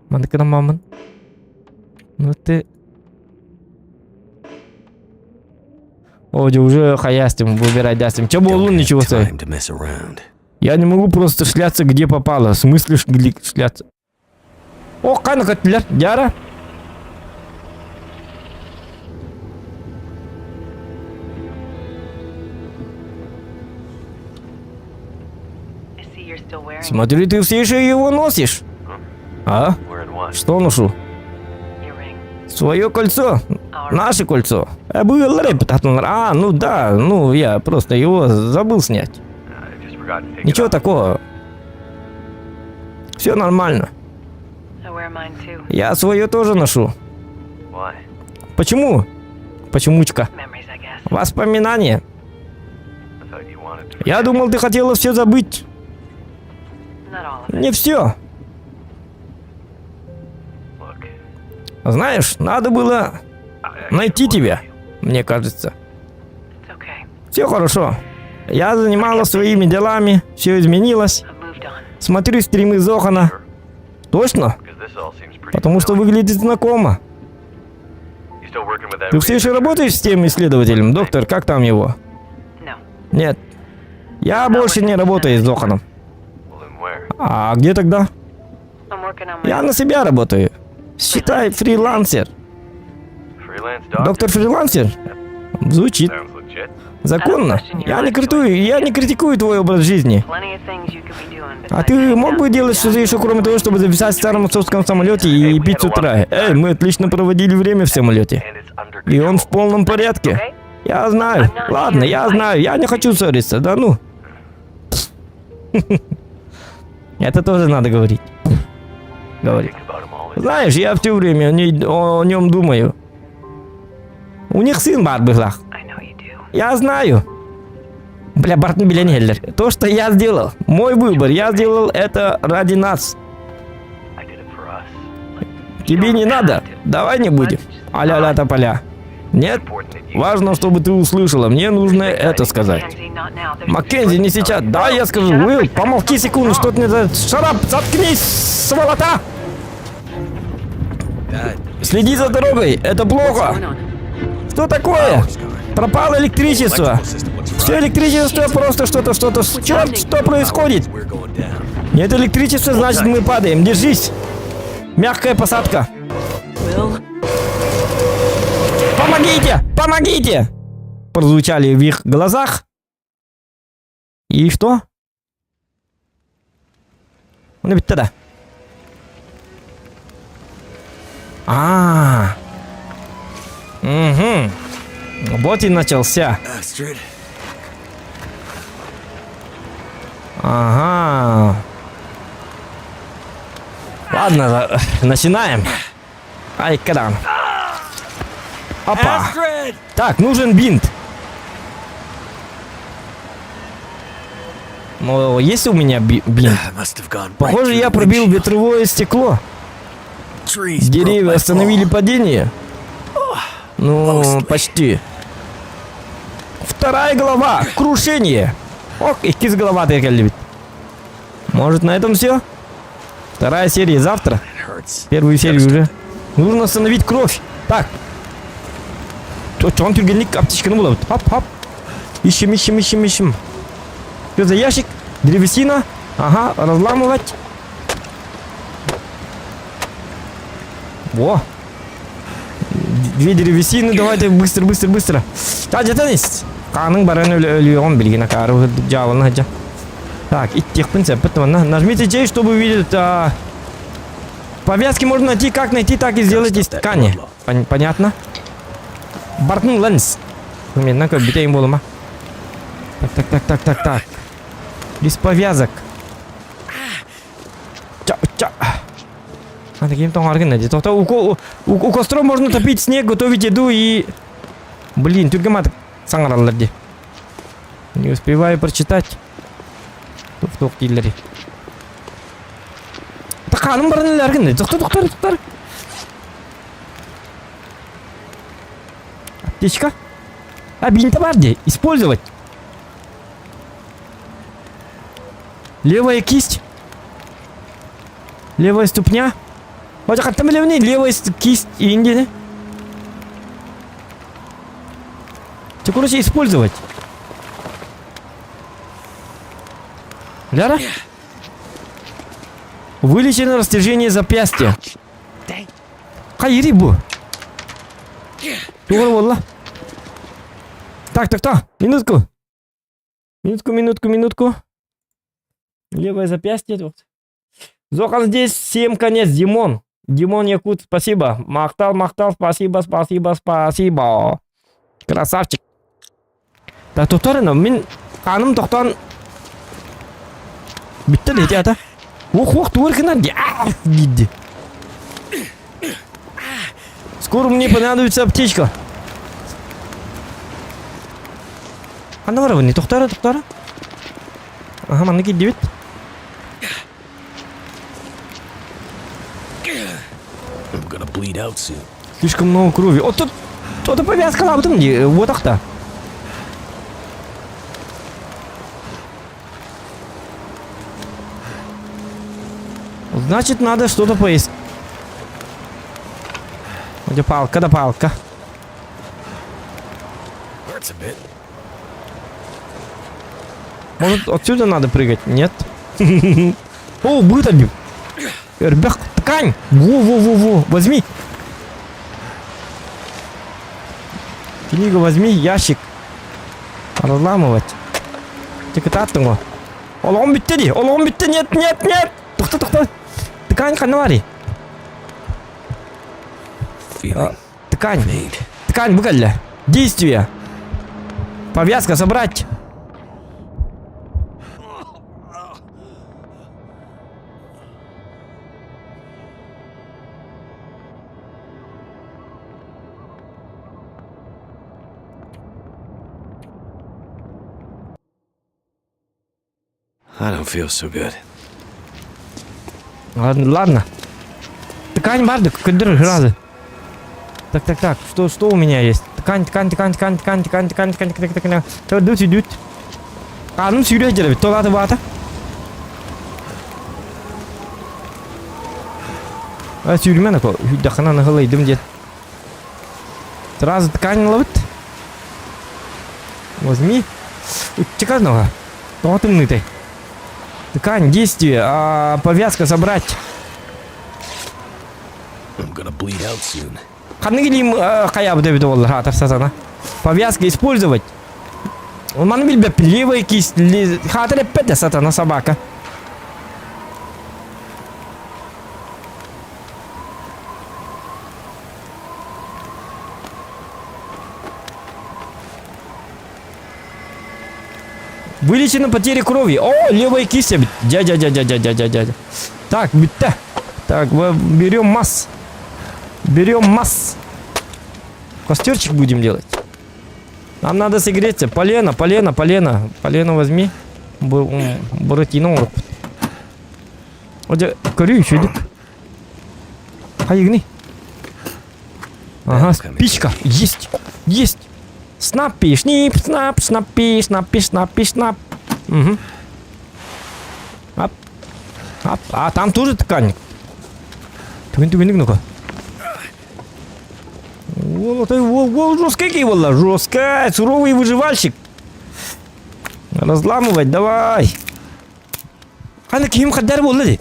Мандыкына мамын. Ну ты... О, уже хаястим, выбирать дастим. Че было, ничего себе. Я не могу просто шляться, где попало. В смысле шляться? О, қаны көттілер, жара. Смотри, ты все еще его носишь. А? Что ношу? Свое кольцо. Наше кольцо. Было репетатор. Ну да, ну я просто его забыл снять. Ничего такого. Все нормально. Я свое тоже ношу. Почему? Почемучка? Воспоминания. Я думал, ты хотела все забыть. Не все. Знаешь, надо было найти тебя, мне кажется. Все хорошо. Я занималась своими делами, все изменилось. Смотрю стримы Зохана. Точно? Потому что выглядит знакомо. Ты все еще работаешь с тем исследователем, доктор? Как там его? Нет. Я больше не работаю с Зоханом. А где тогда? Я на себя работаю. Считай, фрилансер. Доктор фрилансер? Звучит. Законно. Я не критикую твой образ жизни. А ты мог бы делать что-то еще, кроме того, чтобы записать в старом отцовском самолете и пить с утра? Мы отлично проводили время в самолете. И он в полном порядке. Я знаю. Ладно, я знаю. Я не хочу ссориться. Да ну. Это тоже надо говорить. Говорить. Знаешь, я все время о нем думаю. У них сын бар быглах. Я знаю. Бля, Барт не Беленхеллер. То, что я сделал, мой выбор, я сделал это ради нас. Тебе не надо? Давай не будем. Аля-ля тополя. Нет? Важно, чтобы ты услышала. Мне нужно это сказать. Маккензи, не сейчас. Да, я скажу. Уилл, помолчи секунду, что ты не за... Шарап, заткнись, сволота! Следи за дорогой, это плохо. Что такое? Пропало электричество. Все электричество просто что-то. Черт, что происходит? Нет электричества, значит мы падаем. Держись. Мягкая посадка. Помогите! Прозвучали в их глазах. И что? Он ведь тогда. Угу. Вот и начался.
Astrid.
Ага. Ладно, начинаем. Ай, кадан. Опа.
Astrid!
Так, нужен бинт. Ну, есть у меня бинт?
I must have gone right
Похоже,
through
я
the
пробил
windshield.
ветровое стекло.
Trees broke
Деревья
my
остановили
fall.
падение. Ну, почти. Вторая глава. Крушение. Ох, ikki голова geldi. Может, на этом все? Вторая серия завтра.
It hurts.
Первую серию уже. Нужно остановить кровь. Так. Чон тюргенlik аптечканы булабыт. Хоп. Ищем. Что за ящик? Древесина. Ага, разламывать. Во. Две древесины. Давайте быстро. Тажатанис. Каның барын өлüyorum bilgine karı cavалын хача. Так, иттих принцип. Нажмите J, чтобы увидеть. Повязки можно найти, как найти, так и сделать из ткани. Понятно? Бартның лэнс. Мен как битейм болума. Так. Без повязок. Ча. А таким там аргенеди. У костров можно топить снег, готовить еду и... Блин, тюргамат саңаралларди. Не успеваю прочитать. Тук киллери. Так, ханым барын аргенеди. Доктор. Аптечка. Бинта бар де. Использовать. Левая кисть. Левая ступня. Вот как там левая кисть и индия. Короче, использовать. Ляра? Вылечено растяжение запястья. Хайри бу. Тугар Так. Минутку. Левое запястье тут. Зокал здесь 7 конец. Димон Якут, спасибо. Махтал, спасибо. Красавчик. Так, тоқтарына, мен қаным тоқтан... Бітті лети ата. Ох, туыркынан дейді. Скоро мне понадобится аптечка. Ана бар не тоқтара. Ага, мана кетті бет.
I'm gonna bleed out soon.
Слишком много крови. О, тут повязка лаптым ди. Вот ахта. Значит, надо что-то поесть. Где палка?
Hurts a bit.
Может, отсюда надо прыгать? Нет? О, будет один. Ребят, ткань! Во, возьми. Книга возьми, ящик. Разламывать. Тикататтың. Олоғым бітті де. Нет. Тоқта. Ткань қаны бар. Ткань. Ткань бұғалды. Действие. Повязка собрать.
I don't feel so good.
Ладно. Ткань барды, кыдыр разы. Так. Что у меня есть? Ткань. Düt. Kanım sürüyor acaba. Tolada bata. Сүйрмен ако хүддахана нахылайдым дед. Сразу ткань ловит. Возьми. Чеканного. Тотымный ты. Ткань, действие. Повязка собрать.
I'm gonna bleed out soon.
Ханныгилим кая бу олар хатар сазана. Повязка использовать. Он маны билбеп левая кисть. Хатар эппет сатана собака. Вылечена потеря крови. О, левая кисть. Дядя. Так, битта. Так, берем масс. Костерчик будем делать. Нам надо согреться. Полено. Полено возьми. Буратино. Оде, корю еще идут. Хайгни. Ага, спичка. Есть. Снаппи, шнип, снаппи. Угу. Ап. А там тоже ткань. Түген, ну-ка. Ол жесткий кей валла, жесткий, суровый выживальщик. Разламывать, давай. Хана киім қаддар болды де.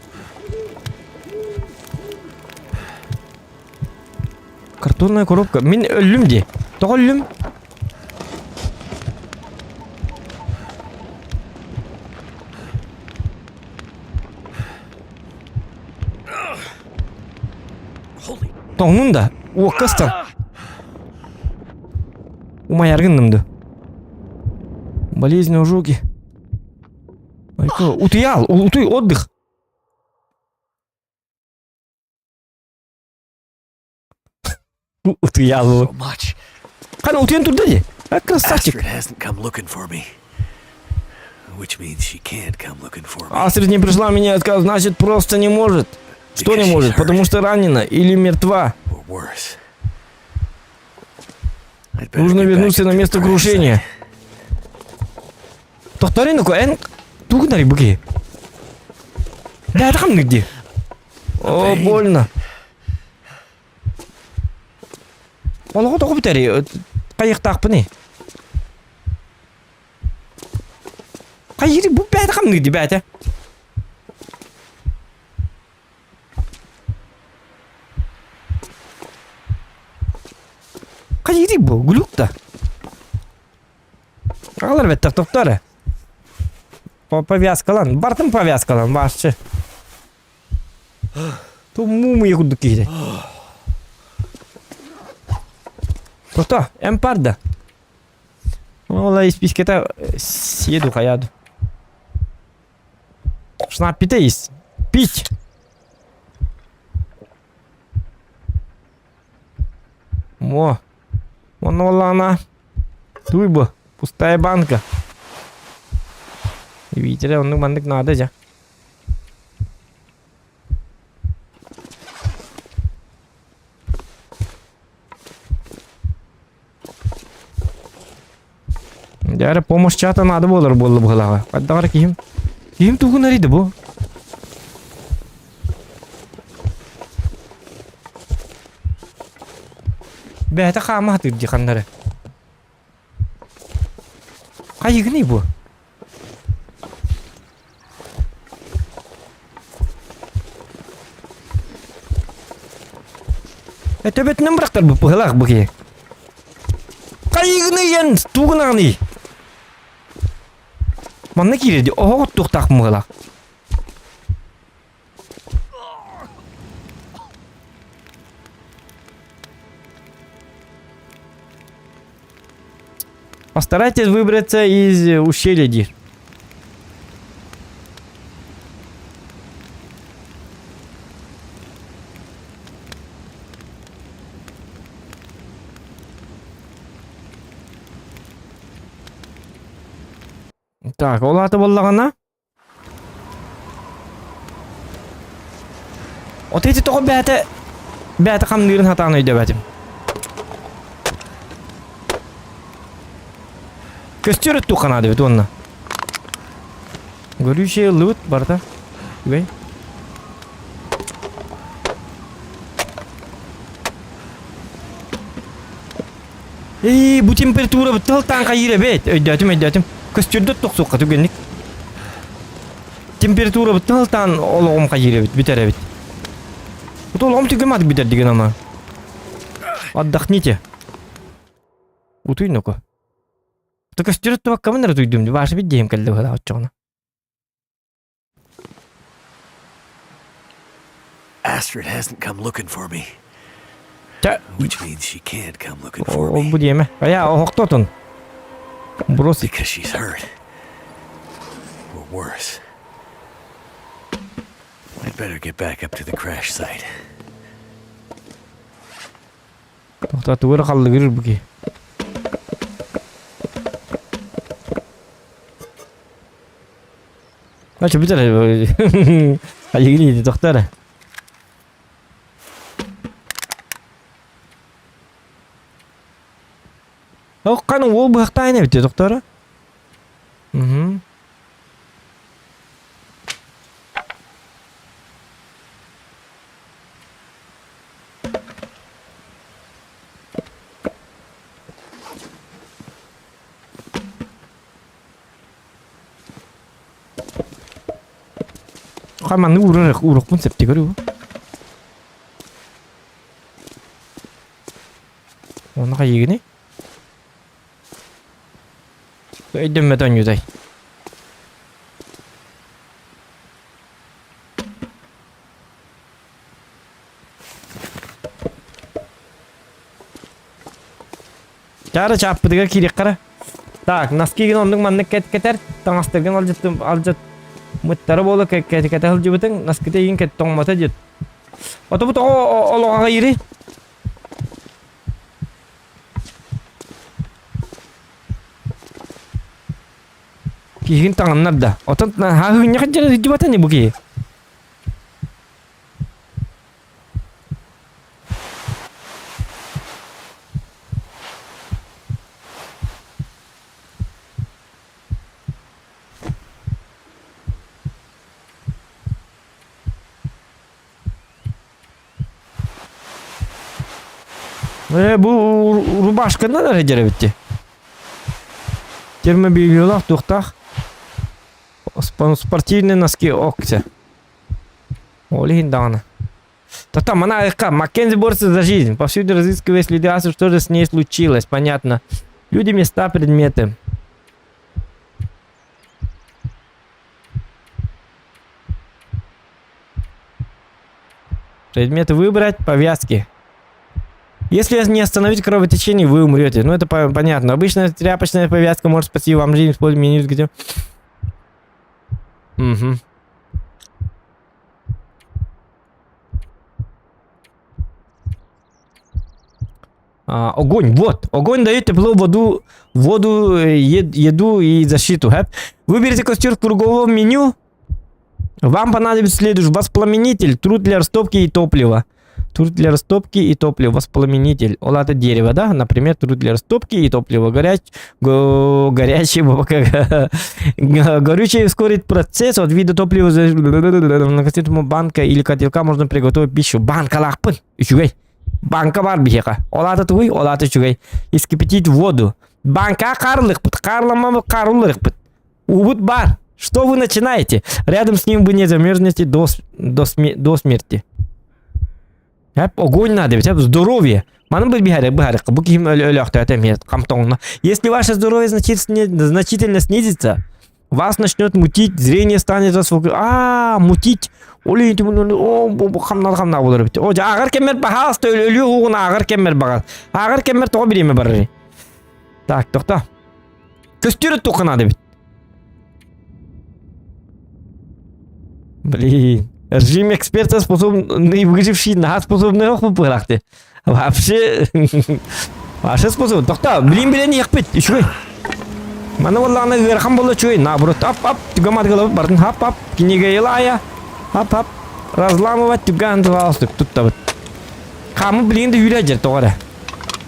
Картонная коробка. Мен өлім де. Тоғы өлім. Тоңнун да. Уаққастан. Умай аргындымды. Болезнь ожоги. Айко, утуй отдых. Утуял его.
So much.
Хана, утуян туда де. А, красавчик.
Astrid hasn't come looking for me. Which means she can't come looking for me.
Астрид не пришла меня искать, значит, просто не может. Что не может? Потому что ранена или мертва.
Or worse. I'd better
Нужно
get back
вернуться
into
на
the
место
crash
крушения. Тохтарин ку эн тугнари буги. Да, это хам нигде. О, больно. Олого тоқып бітері. Қайық тақпы не? Қайыры бұл бәді қам нигде бәді. Қайыры бұл гүлікті. Қалар бәді тоқтары. Повязкалан. Бартым повязкалан. Башчы. Ту муму егуды кейді. Просто, эмпарда. Ола испискета съеду хаяду. Шнап питейс. Пить. Во. Вон она. Туйба. Пустая банка. Видите, он мандык надо же. Яра помощь чата надо было в голове. Поддавар ким тугу нариды бу. Бәті қама атыр дихандары. Қайығы не бу? Төбетінен бірақтар бұл бұғылақ бұғы. Қайығы не ен туғынақ не? Манна киреді, оғы тұқтақ мұғылақ. Постарайтесь выбраться из ущелья, Дир. Так, олаты боллағана. Вот эти тоғы бәті қамдырын хатаны өйді бәтім. Костер өтті қанады бет онына. Горючее лут барда. Бәй. Бұл температура бұттыл таңға ері бәйт. Өйдәтім. Костерді тоқ-соққа түгенлік. Температура бұттыл таң олығым қайыры бітер бәйт. Бұт олығым түгемадық бітер деген ама. Отдохните. Утуй ну-ка. Так костер өтті баққа мұнары түйдім. Башы бет дейім кәлді ғада отчағына.
Astrid hasn't come looking for me. Which means she can't come looking for
Ол
me.
бұл дейме. Ая, оғықты отын. Бросик.
Because she's hurt. worse. I'd better get back up to the crash site.
Toxta tuğra kaldı girir bu ki. Kaç bir tane. Hadi gidelim doktora. O kanı o bu hafta ne bitti doktora? Hı. Kaman uruk pun septi görüyor. Ona kayak gini. Ödemeden yüzey. Cara çapı diye kiri kara. Tak, naski onun mannek keter. Tanastırgan alacak. Muttara bolu keter hal jubatan naski te yin ket tong mata jut. Oto bu to olo yiri. Kihin tangan nabda. Otot na hahunya kan jara jubatan ni buki. Bu başkanlar da recere bitti. Термо biliyorlar doktor. Спортивные носки окся. Олин дана. Та-та, она Маккензи борется за жизнь. Повсюду разыскивая следы, что же с ней случилось, понятно. Люди, места, предметы. Предметы выбрать, повязки. Если не остановить кровотечение, вы умрете. Ну, это понятно. Обычная тряпочная повязка может спасти вам жизнь. Используя меню, где... Угу. Огонь, вот. Огонь дает тепло, воду, еду и защиту. Выберите костюм в круговом меню. Вам понадобится следующий воспламенитель, труд для растопки и топлива. Труд для растопки и топлива. Воспламенитель. Олата дерева, да? Например, труд для растопки и топлива. Горячий ускорит процесс от вида топлива. На кассету банка или котелка можно приготовить пищу. Банка лахпын. Üşüгей. Банка бар бихека. Олата туй, олата üşüгей. Искипятить воду. Банка карлых пыт. Карлама карлых пыт. Убыт бар. Что вы начинаете? Рядом с ним вы не замерзнете до смерти. Огонь надо, ведь здоровье. Если ваше здоровье значительно снизится, вас начнет мутить, зрение станет мутить. Агар кемер пожалуйста, агар кемер багал. Агар кемер то береме бары. Так, тохта. Костюм только надо ведь. Блин. Режим эксперта способный выживший на способный попырахты. Вообще способен. Тохта, блин, не yakpet. Üşügey. Mana vallahi verham bolla чуй. Наоборот, ап, тюгамат голову бардын, ап, книга елая. Ап, разламывать тюган галстук. Тут-то вот. Камы, блин, да юрядер тогда.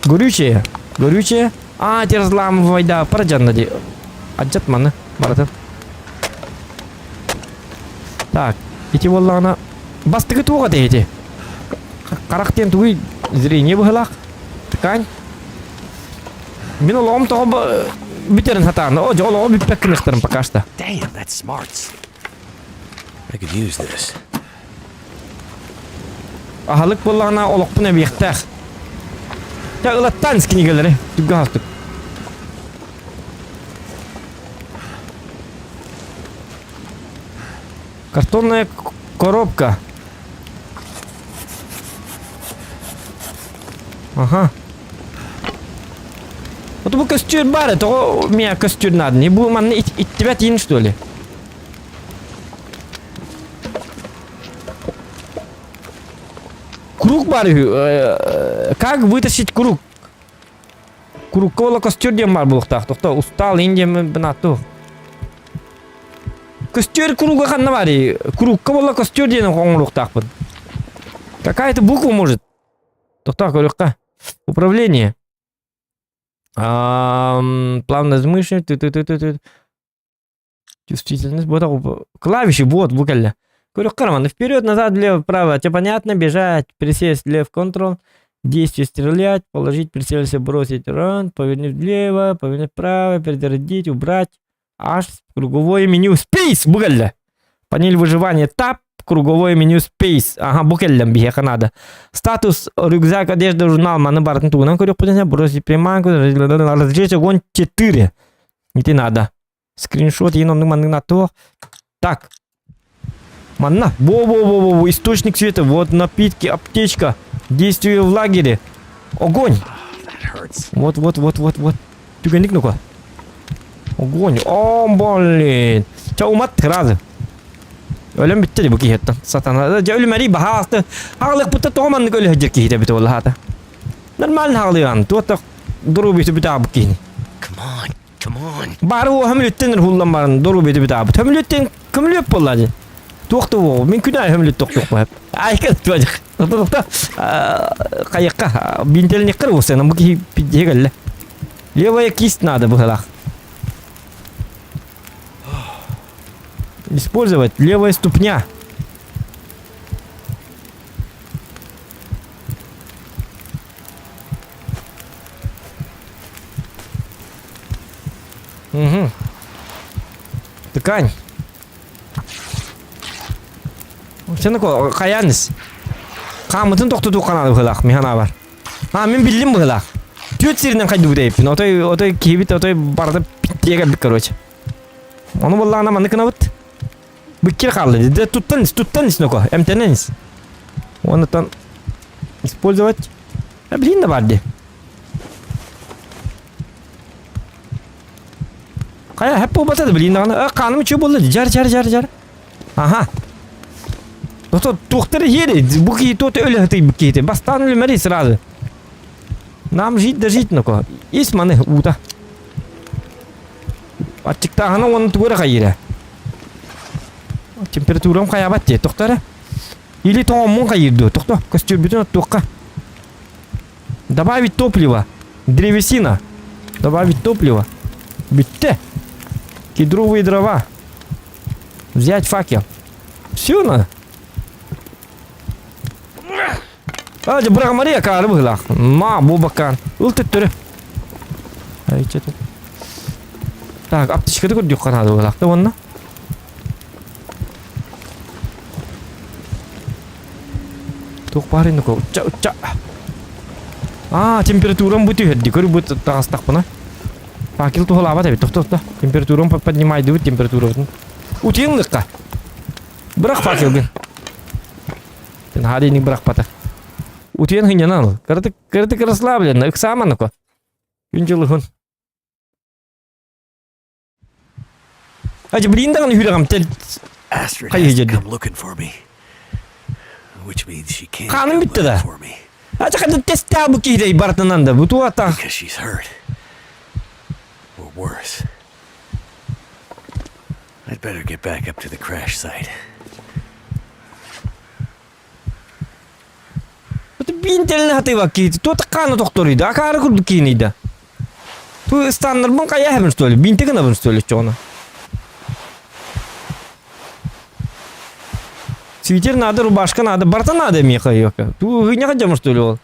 Горючее. Те разламывай, да, параджаннади. Аджат маны, баратын. Так. Эти воллана бастыгы туга дейти. Карактен туй зрение быхлак. Ткань. Мен олом того битерин хатан. О, жоло бипекнихтерин пока что.
Damn, that's smarts. I could use this.
Ахалык воллана олокпуна бихтах. Я ылаттан скинигелери. Тугастык. Картонная коробка. Ага. Вот bu костюм бар, это у меня костюм надо. Не будет, man, тебя тянет, что ли? Круг бар. Как вытащить круг? Круг кола костер дем бар булуктак. Токта устал индем бинату. Костер круга ханна бар. Круг кола костер дем коңлуктак бу. Какая-то буква может. Токта көрөкка. Управление. Плавность мыши. Чувствительность. Вот клавиши. Вот буквально. Говорю, карман, вперед, назад, влево, вправо. Тебе понятно? Бежать, присесть, лев, контрол. Действие стрелять, положить, прицелиться, бросить, ран, повернуть влево, повернуть вправо, перезарядить, убрать. Аж круговое меню Space, буквально. Панель выживания, тап, круговое меню Space. Ага, буквально, бега надо. Статус, рюкзак, одежда, журнал, маны бартын тугынан көрек потенция, бросить приманку, разжечь огонь 4. Не ты надо. Скриншот, еном маны на то. Так. Манна. Во-во-во-во, источник света. Вот напитки, аптечка. Действие в лагере. Огонь. Вот. Тюганик, ну-ка. Огонь. О, блин. Ча умат разы. Ölüm bitti de bu kiyetten. Satana. Ölüm eri bahaktı. Ağlık bu da tomanlık öyle hıcır kiyete bitti vallahi hata. Normal ağlayan. Tuğatak duru bitti bitti bu kiyini.
Come on.
Bari o hemlütten hullan barın duru bitti bitti bu. Hemlütten kümlüp bolladı. To'xta o. Men kunay hemlet to'xta qo'yib. Ayka to'jaq. To'xta. Qayoqqa? Bintelni qirib o'sana. Bu ki pidegalla. Левая кисть надо было. Использовать левая ступня. Угу. Ткань. Sen ko kayanız. Kamıtın toxtuduğu kanalı bırak mihana var. Ha men bildim bırak. Tüt sirinden kaydı bu deyip. Otoy kibit otoy barda pittiye geldik короче. Onu vallahi ana manık navut. Bıkkir kaldı. De tuttanız no ko. Emteneniz. Onu tam использовать. Ya bilin de vardı. Kaya hep bu batı da bilin de. Kanım çöp oldu. Jar. Aha. Доктор едет, буки тот öyle ты буките. Бастан мери сразу. Нам жить ну-ка. Есть маны ута. Ачыкта аны оны тугара кайыра. Температурам каябат те, доктора. Или томун кайырды. Доктор, костюм бүтүн токка. Добавить топливо. Древесина. Добавить топливо. Битте. Кедровые дрова. Взять факел. Все надо. Hadi bırak Maria karı bırak. Ma bu bakan. Ultetleri. Ay çetin. Так, аптечка такой дюк надо быrak. Да вон на. Тук парин ко. Ча. Температурам бути хедди. Көрү бут тастак бана. Факел тухала бата бит. Тофта. Температурам поднимает дут температуру. Утеңлыкка. Быrak факел ген. Тен хади не быrak пата. Утен хинянал. Кыртык расслабленно. Эксаманыко. Күнжылыгын. Aja berindang nih hidang tel.
Astrid
Kayu
has to
jadi.
come looking for me. Which means she can't
Kanım
come
bitti
looking
de.
for me.
Aja kan test bu ki de ibaratından da. Bu tu ata.
Because she's hurt. Or worse. I'd better get back up to the crash site.
Bintelini hatay vakit. Tu takana doktoruydu. Akarı kurdu kiniydi. Tu standart bun kaya hemen söyle. Binte kana bunu söyle çoğuna. Свитер надо, рубашка надо, барта надо, меха йока. Ту не хотим, что ли, он?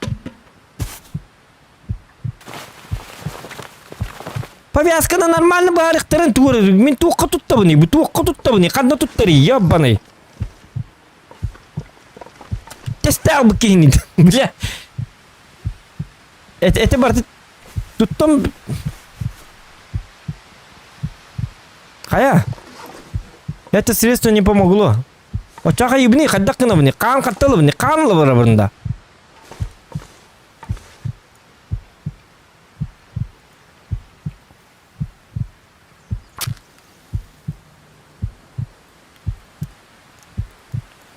Повязка на нормально барих терен тур. Мен туққа туттабыны, bu туққа туттабыны. Қанда туттары, яббаны. Тестал бы кинет, бля. Это барта туттам. Хая. Это средство не помогло. Очаға ебіне, қаддаққына бұны, қан қатталы бұны, қанлы бұры бұрында.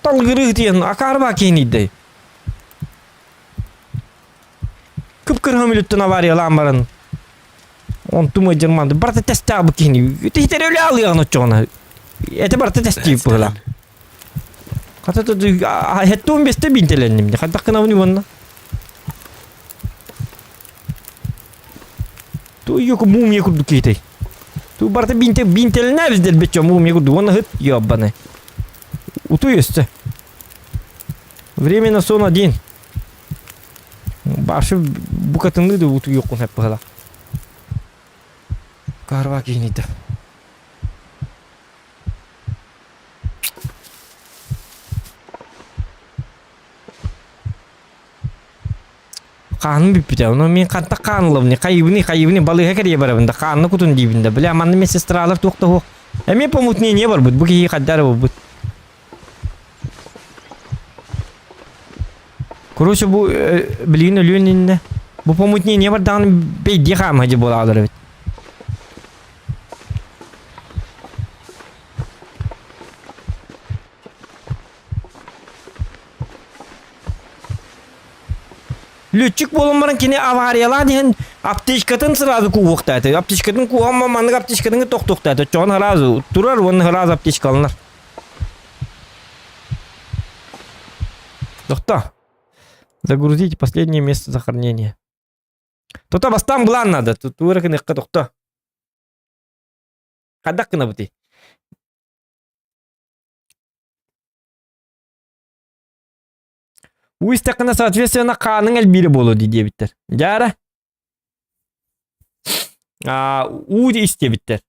Талғыры дейін, ақары ба кейін еді. hömülüttün avariyalan baran. On tuma Germandı. Barta test abi kini. Tihter öyle alıyor ona. Ete barta test yiyip bula. Kata da hette 15'te bintelendim. Kata kına bunu bana. Tu yok mumya kurdu kite. Tu barta bintelenler bizde betço mumya kurdu. Ona hıt yabane. Уту есть. Время на сон один. Başı bu katındı da utu yok hep bala. Karva kiniydi. Kanı bipide. Onu men kanta kanlım ne kayıbını balığı hekeriye barabında. Kanı kutun dibinde. Bile amanlı mesestiralar tokta ho. Emin pamutni ne var bu ki kadar bu. Короче, bu bilin ölüğünün bu pamutni ne var dan bey diye kam hacı bolalar evet. Lütçük bolunların kine avariyalar diyen aptişkatın sırası kuvuktadı. Aptişkatın kuvamamanlık aptişkatını toktuktadı. Çoğun harazı durar onun haraz aptişkalınlar. Dokta. Загрузить последнее место захоронения. Тут абастан блан надо. Тут уракны кадокта. Кадакна бути. У истакна соответственно каның элбири болу диye биттер. Жара. У исте биттер.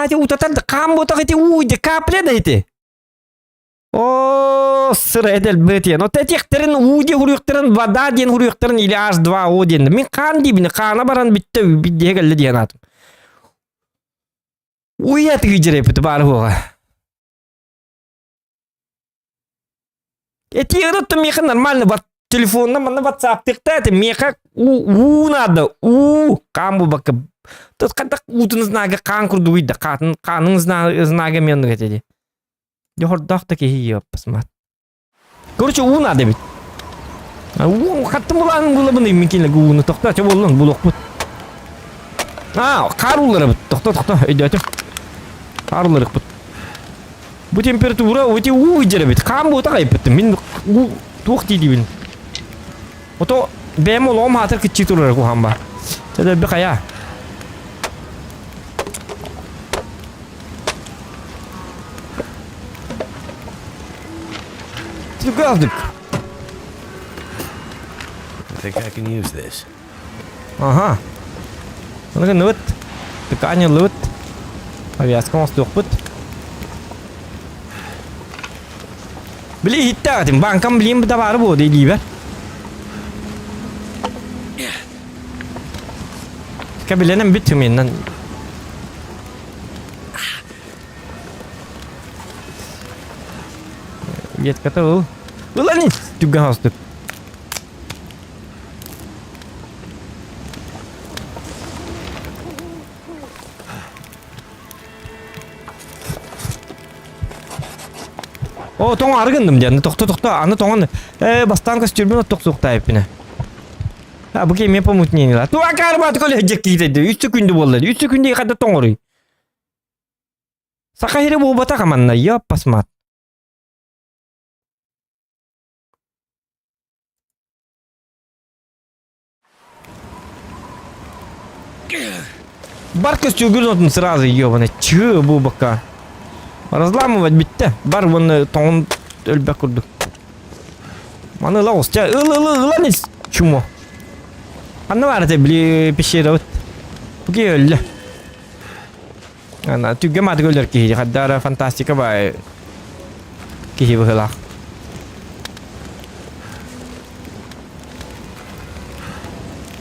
Те утатарды кан ботак эти у де капле да эти. О, сыр эдел бетен. Вот этихтерин уди хурюктерин вода ден хурюктерин или H2 O денди. Мен кан дибини кана баран битте бидде келди диен атым. Уят гижере бит бар хога. Эти ирыттым меха нормально бар телефонна мана WhatsApp тикте меха у надо. У камбу бака. Тут кадак утын знага кан курдуйда канын знага мен гетеди. Дохордах таки хиеп посмат. Короче, у надо бит. У хаттым булан булабын микинле гууну токта ча болдун булок бут. Карулары бит. Токта өйдөтү. Карулары бит. Bu temperatura öte uydere bit. Kan bu ta kayıptım. Min tuğ dedi bin. Oto benim oğlum hatır ki çiturlar ku hamba. Seda bir kaya. Tıkaldık.
I think I can use this.
Ага. Ona nöt. Tıkanya löt. Avyaska mas dokput. Beli hitta atim bankam bileyim bir de var bu dediği ver. Kabilenem bitiminden. Yet kata o. Ulan ni juga hastık. O toň argındım diýende tokta аны toňan bastanka stürbün toksukta hepine. Ha bu keme pomutniňler. Tu akar bat kole hejek gitdi. 3 sekund boldy. 3 sekund kada toňory. Sakahire bu bata kamanna ya pasmat. Барка стюгурнотун сразу ёбаный. Чё bu бака? Разламывать битте. Бар вон тоң өлбәк курдук. Маны лаус. Ыланис. Чумо. Анна бар те били пешере вот. Буки өлле. Ана түгге мат гөллөр ки. Хаддара фантастика бай. Ки была.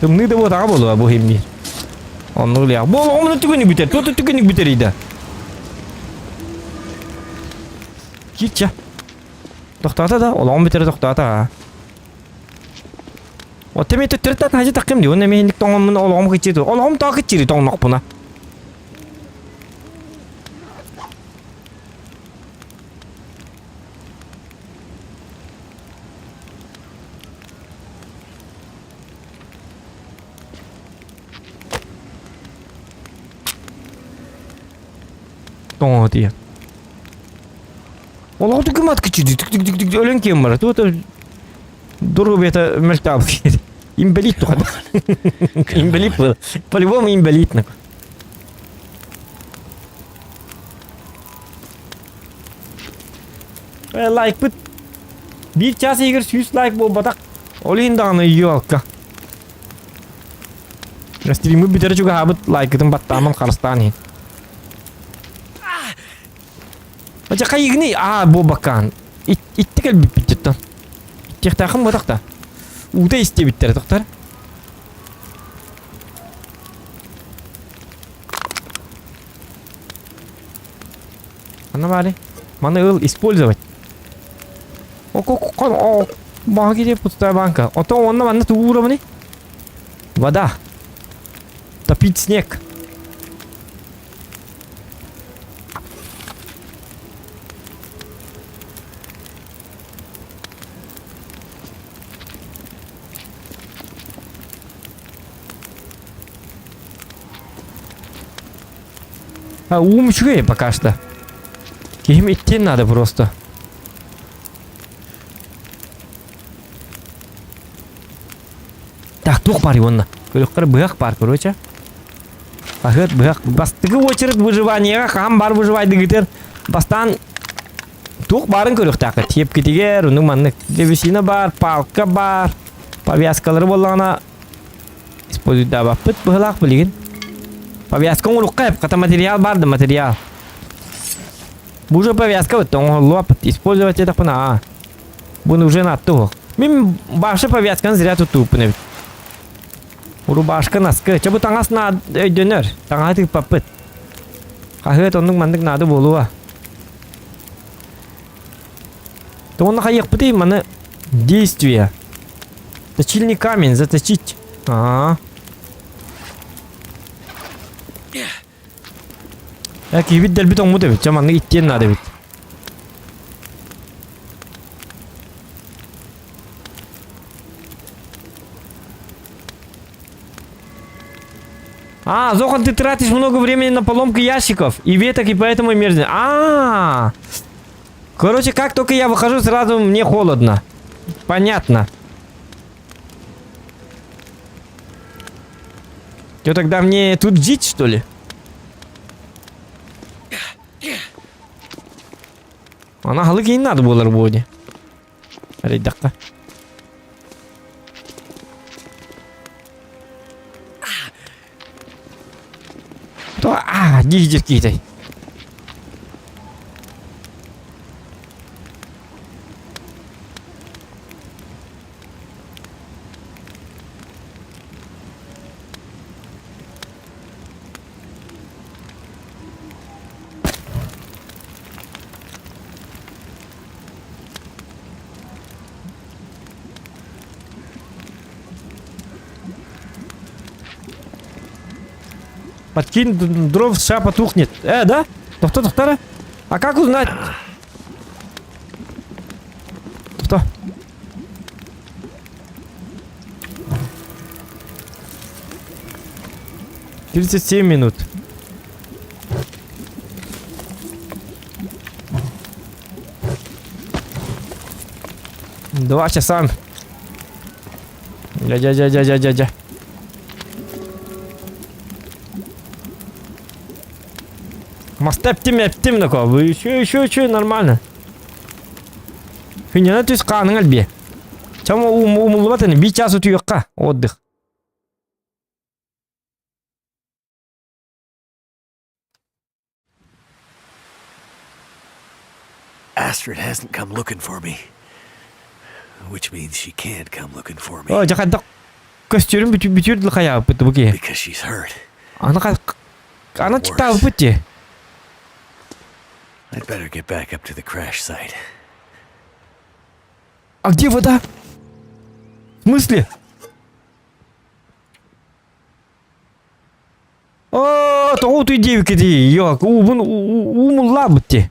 Тумны да вот а болу бу химни. Онну ля. Бо омны түгүнүк битер. Тоту түгүнүк битер иде. Gitçe. Toktata da. Oğlum bitir toktata. O temi tüttürten hacı takım diyor. Ne mehlik toğumun oğlum gitçiydi. Oğlum ta gitçiydi toğunak buna. Тоңо тиye. Ola tu kemat kecil dik ölen kim var? Tu дуру бета мельтаб. Инвалид tu kan. Инвалид был. По-любому инвалид. Лайк бит. Bir час егер 100 лайк бол батак. Олин даны юалка. Стримы битер juga habit лайк itu баттаман Карстан. Aja kayak gini, bobakan. Ittikal bitti. Ittiktakım batakta. Uda iste bitter doktor. Ana bari. Mana ыл использовать. О, багиде пустая банка. Ото он на ту уровне. Вода. Топить снег. Ум чугай пока что. Им идти надо просто. Так, тух бар онна. Көрөккөр быак бар, короче. Ахет быак. Бастыгы очередь выживания, хам бар выживай дигитер. Бастан тух барын көрөк так. Теп кетигер, уну манны древесина бар, палка бар. Повязкалары болгана используют да бапыт быхлак билген. Повязка он рукав, ката материал бар да материал. Бужа повязка вот он лопат использовать это пона. Бун уже на то. Мим баша повязка зря тут тупне. Рубашка наска. Чабу тангас на дөнер. Тангаты папыт. Хахет онның мандык нады болуа. То он хаяк пыты маны действия. Точильный камень заточить. Яки виддел бит оңму дебит. Жаманны иттен на дебит. Зохан, ты тратишь много времени на поломку ящиков и веток, и поэтому мерзнет. Короче, как только я выхожу, сразу мне холодно. Понятно. Что, тогда мне тут жить, что ли? Она халыки не надо было работать. Редакка. То, диждер китай. Подкинь дров, шапа тухнет. Да? Кто доктора? А как узнать? Кто? «37 минут. Два часа. Дядя. Мастептим такого. Еще нормально. Хиняна түс қаның әлбе. Чама умылы батыны. Би часу түйіққа. Отдых.
Astrid hasn't come looking for me. Which means she can't come looking for me.
Жақайдақ көстерін бүтірді қая бұты бұке.
Because she's hurt.
Ана читағы бұтте.
I'd better get back up to the crash site.
А где вода? В смысле? Тоғу той девікі дей. Йок, умылла бұтте.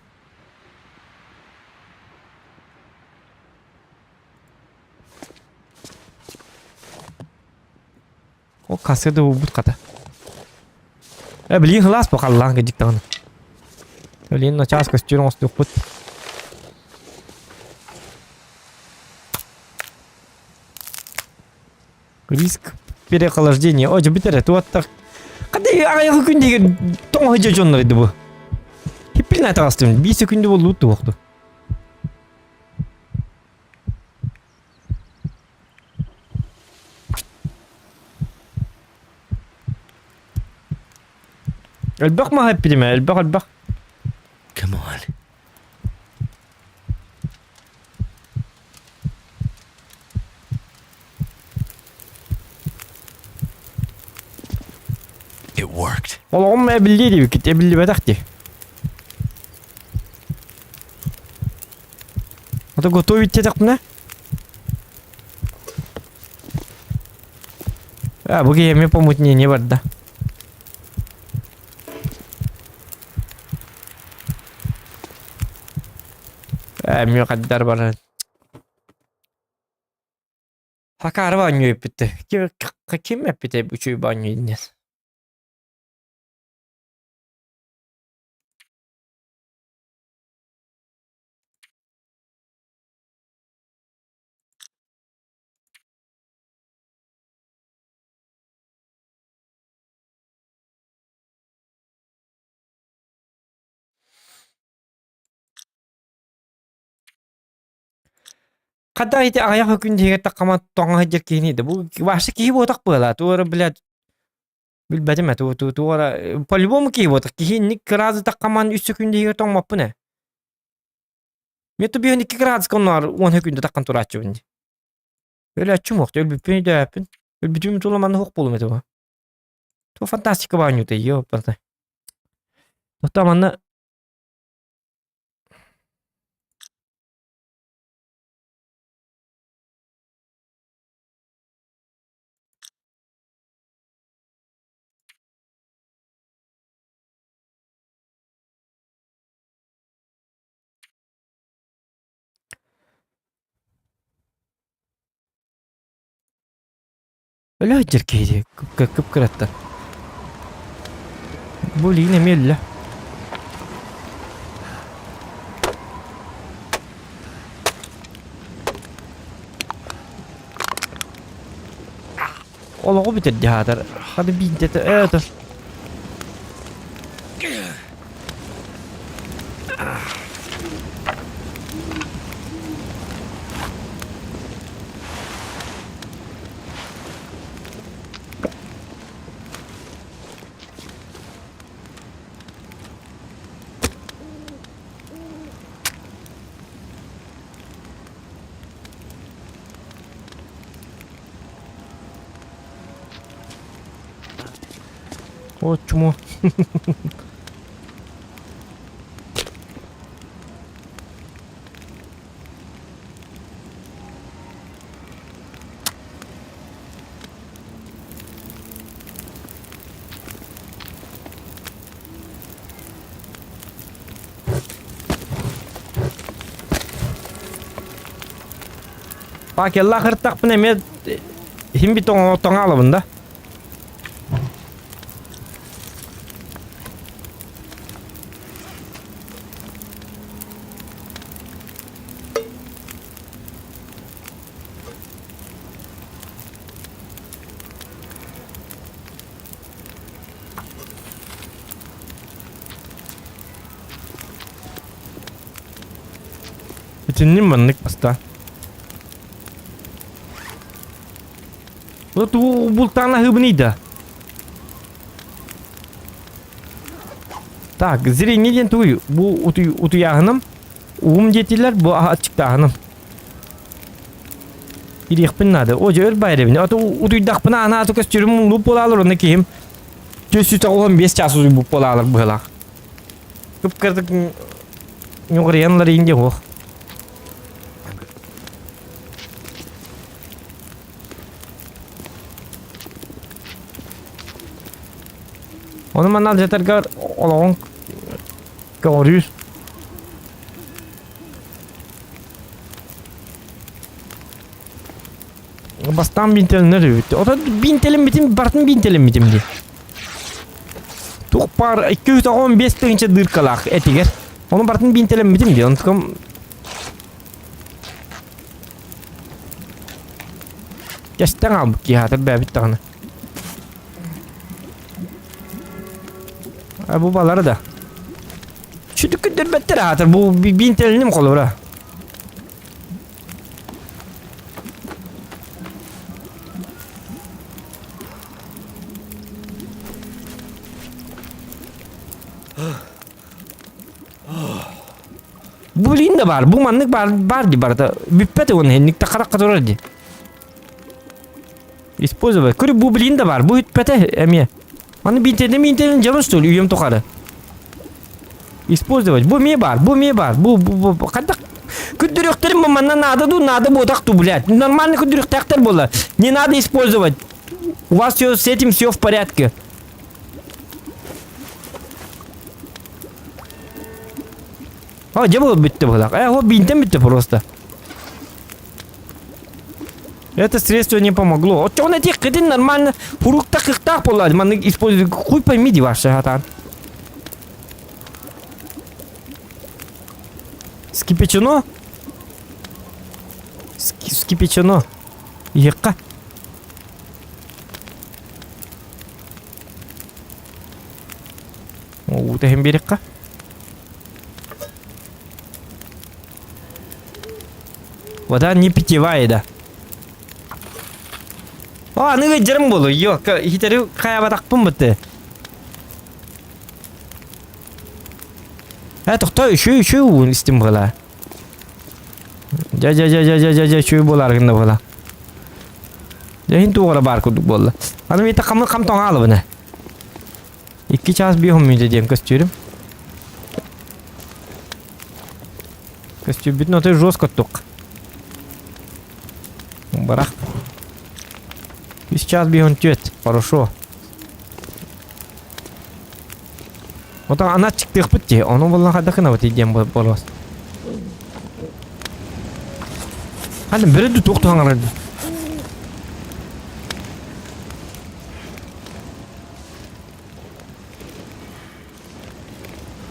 О, касседі бұт қата. Білейін ғылас бұқаллаң кәдіктіғаны. Блин, на час костюм оступит. Риск переохлаждения. Ой, битер, это вот так. Когда я күндегі тоңғы же жонлар еді бұл. Хеппілін айта қастым. 5 секунды болды ұтты оқты. Әлбақ ма хеппілі ме? Әлбақ.
Come on. It worked.
Oğlum ebilli değil. Git ebilli bedakti. Это готовить так мне? Бу кеме помутнение бар да. Мне каддар бар. Хакар баню епте. Ким епте бу чуй баню инес. Када ите аяк күндеге такама тоңа жекени де. Бу башы ки ботак бала. Тура блядь. Билбедим ат. Тура по-любому ки ботак. Ки ник градус такаман 3 секундеге тоңмаппы не. Мен то бие 2 градус коннар 10 секунда таккан турачы бинди. Öyle açım yok. Öyle bir peyde yapın. Öyle bir tüm tulamanı hok bulum eto. To fantastika banyo te yo pata. Tamam. Öyle hacır keydi. Kıp kıratta. Bu yine mille. Oğlum bitirdi hadar. Hadi binte de evet. O çumo. Bak yalla hırtak bu ne mi? Him bir ton alımında. Bütünlüğüm banlık basta. Вот бултана хыбнида. Так, зрениеден туй. Bu utu yağınım. Детилер bu açıkta hanım. İrik pinnadı. O jör bayrevini. Atu utu daqpına ana atu kastürüm bu polalır onu kiyim. 415 çası bu polalır bıla. Kıpkırdık yukarıyanları ince o. Onu manal jeter gar olong görüyor. Bastan bintelinler evet. O da bintelim bitim, bartın bintelim bitim diye. Tuğpar 215 tığınca dırkalak etiger. Onun bartın bintelenmedim diye. Ontkam Geçten aldık ki hatır be bitti kanı. Bu baları da. Şu dükkandır better hatır. Bu bintelenim kolu bura. Bu bilin de var. Bu manlık var di barda. Büppete onun henlik de karak kadar di. Использовать. Көрі bu bilin de var. Bu hütpete emiye. Hani bintelin camı stol üyem tokarı. Использовать. Bu mi var? Bu mi var? Bu kadak. Күддүрөктөрүм маманна надо бодак ту, блядь. Нормальный күддүрөктөр было. Не надо использовать. У вас все с этим все в порядке. А, где было битте было? Вот бинтем битте просто. Это средство не помогло. Вот он этих кредит нормально. Хуруктак их так полад. Man использует. Хуй пойми, диваши, хатан. Скипячено? Скипячено. Ека. О, тахим берекка. Вода не питьевая, да. А, ну ведь жерім болу. Йо, хитерю қаяба тақпын бұтты. Тоқтай, шүй істім бұла. Жа, шүй болар ғында бұла. Жа, хин туғыра бар күдік болы. Аны бейті қам тоңа алып бұны. 2 час 1 минута дейм костюрім. Костюм бітін отой жестко тұқ. Барах. Сейчас бегон тет. Хорошо. Вот она чиктых пути. Он был хадахна вот идем болос. Хадам береду тоқту хаңарады.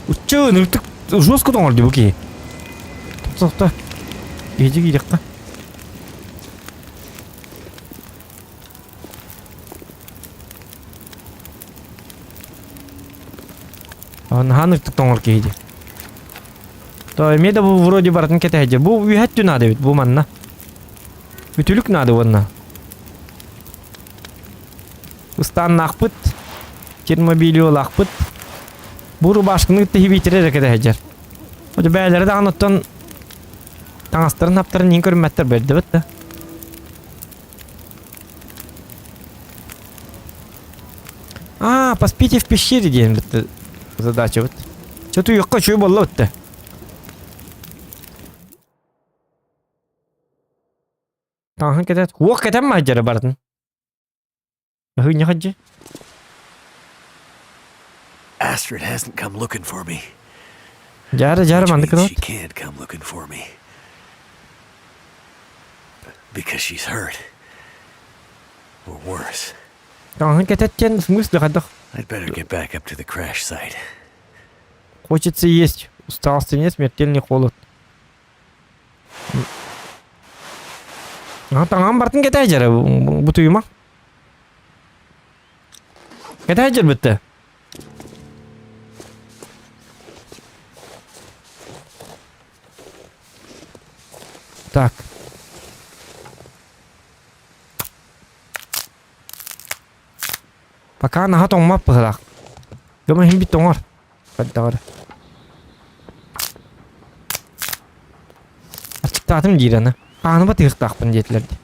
Уччы, нұртық жестко тоңарды бұки. Тоқта. Геже кейдекқа. Ханық тоңыр кейді. То емеді бұл вроде бартын кеті әдер. Бұл үйәтту нады бет, бұл манна. Үтілік нады онна. Ұстан нақпыт. Термобилиол ақпыт. Бұл рубашқының тігі бейтерер әкеті әдер. Оды бәлері де анықтан таңастарын аптарын ең көрмәттір бәрді бітті. Поспите в пещере дейін бітті. Задача вот. Что-то юққа чүй болла өтті. Таңын кетет. Уақ кетем ма жары бардың? Хы не хаджи?
Astrid hasn't come looking for me.
Жары
Which
манды
means she
кедет.
can't come looking for me. Because she's hurt. Or worse.
Таңын кетет кен смысле қадық.
I'd better get back up to the crash site.
Хочется есть. Усталости нет, смертельный холод. Таңын бартын кетет жары. Бұты үйма. Кетет жар бітті. Так. Пока наға тоңмап бұғылақ. Гөмі хим бит тоңар. Қаддағыр. Артықтатым дейрені. Қаны ба тығықтақпын детілерді.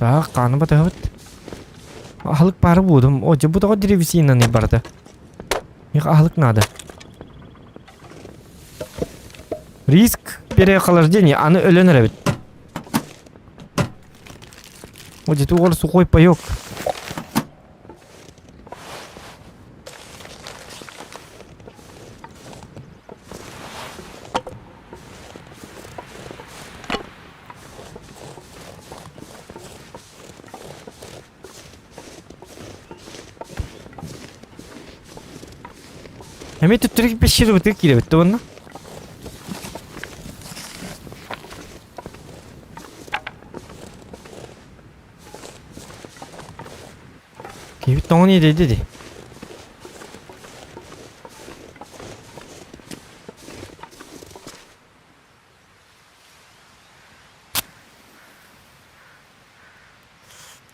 Так, қаны ба тығыт. Ахылық бары будым. Оже бұдағы древесина не барды. Еға ахылық нады. Риск переохлаждения, аны өлөнөр бит. Оже тугор сухой паёк. Hemen tutturup bir şey bitti ki bitti onu. Ki bitti onu dedi.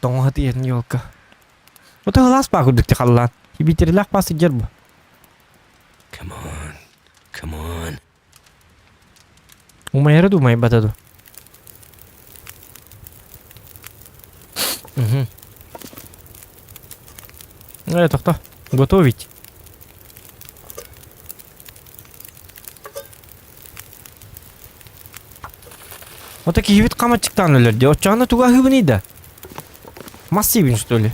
Tong hati yan yolka. O da halas pa kuduk tikalan. Ibitirilak pa si Jerbo.
Come on. Come on.
Umayara do umay bata do. Тоқта. Готовить. Вот такие вид камачиктан өлерде. Очаны туга хыбыныйда. Массивин, что ли?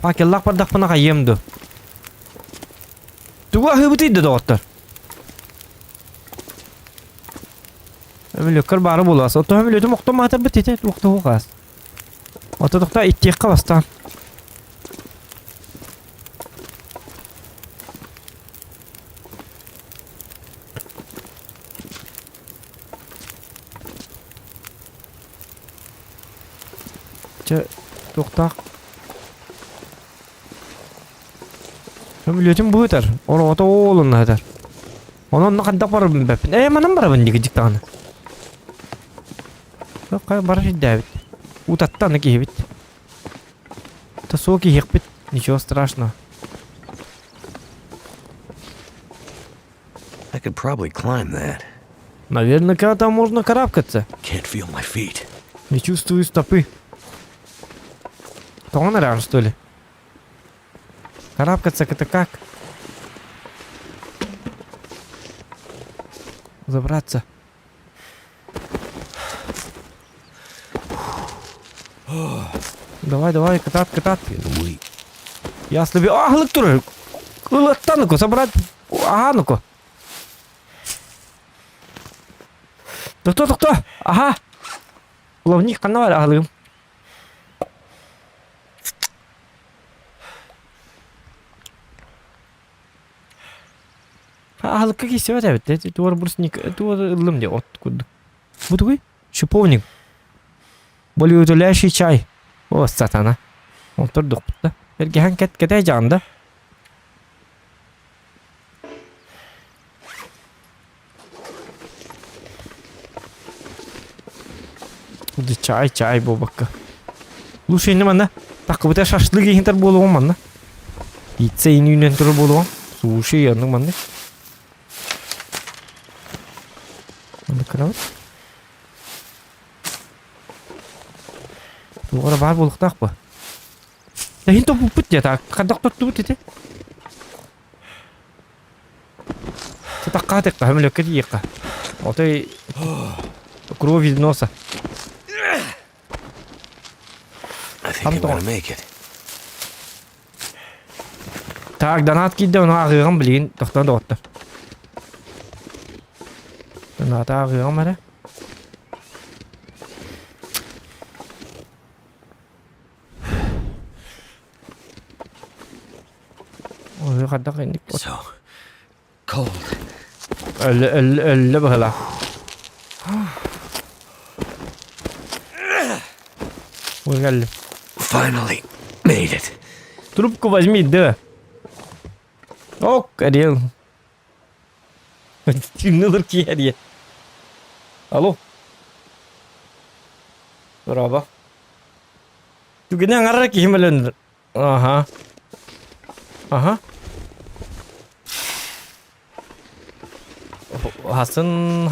Пакеллах бардак пынаға емді. Туга хыбытыйды доғыттар. Өмілі кір бары боласы. Оты өмілі өті мұқтан мағытар бітеді. Тоқты оғаз. Оты тоқта иттек қабастан. Тоқтақ. Ömürlüyüm bu yeter. Onu ota oğlunla yeter. Onun ne kadar para bin bepin. Manam para bin dikecek tane. Yok kaya para şey David. Utatta ne ki bit. Ta soğuk yiyek bit. Ничего страшного.
I could probably climb that.
Наверное, когда-то можно карабкаться.
Can't feel my feet.
Не чувствую стопы. То он рано, что ли? Карабкаться это как? Забраться. Давай, катат.
Feeling weak.
Я слабый. Ах, лектура. Латтану-ка, собрать. Ага, ну-ка. Кто? Ага. Плавник канал, аглым. Аглык как есть, вот это. Туар брусник, туар лым де откуда. Вот такой шиповник. Более утоляющий чай. О, сатана. Он турдук бутта. Эргехан кете жанда. Burada çay bu bakka. Luşay ne manna? Tak bu da şaşlık hinter bolu manna. Pizza ini hinter bolu. Sushi yanı manna. Manna karavat. Bu ara var boluk tak bu. Ya hinter bu put ya tak kadak tuttu tete. Tak kadak hem leketi yaka. Otay kruv iz nosa.
I think I'm gonna make it.
Так, донат кидде, оны ағыған білейін, тоқтан да оттыр. Донаты ағыған бәрі. Ой, қадда қайындық.
So cold.
Өлі бұғыла. Ой, gəlі.
Finally made it.
Трубку возьми, да. Ок, Ариэл. Тюннелер ки Ариэл. Алло. Браво. Тугіне аңарра ки химелендер. Ага. Hasan.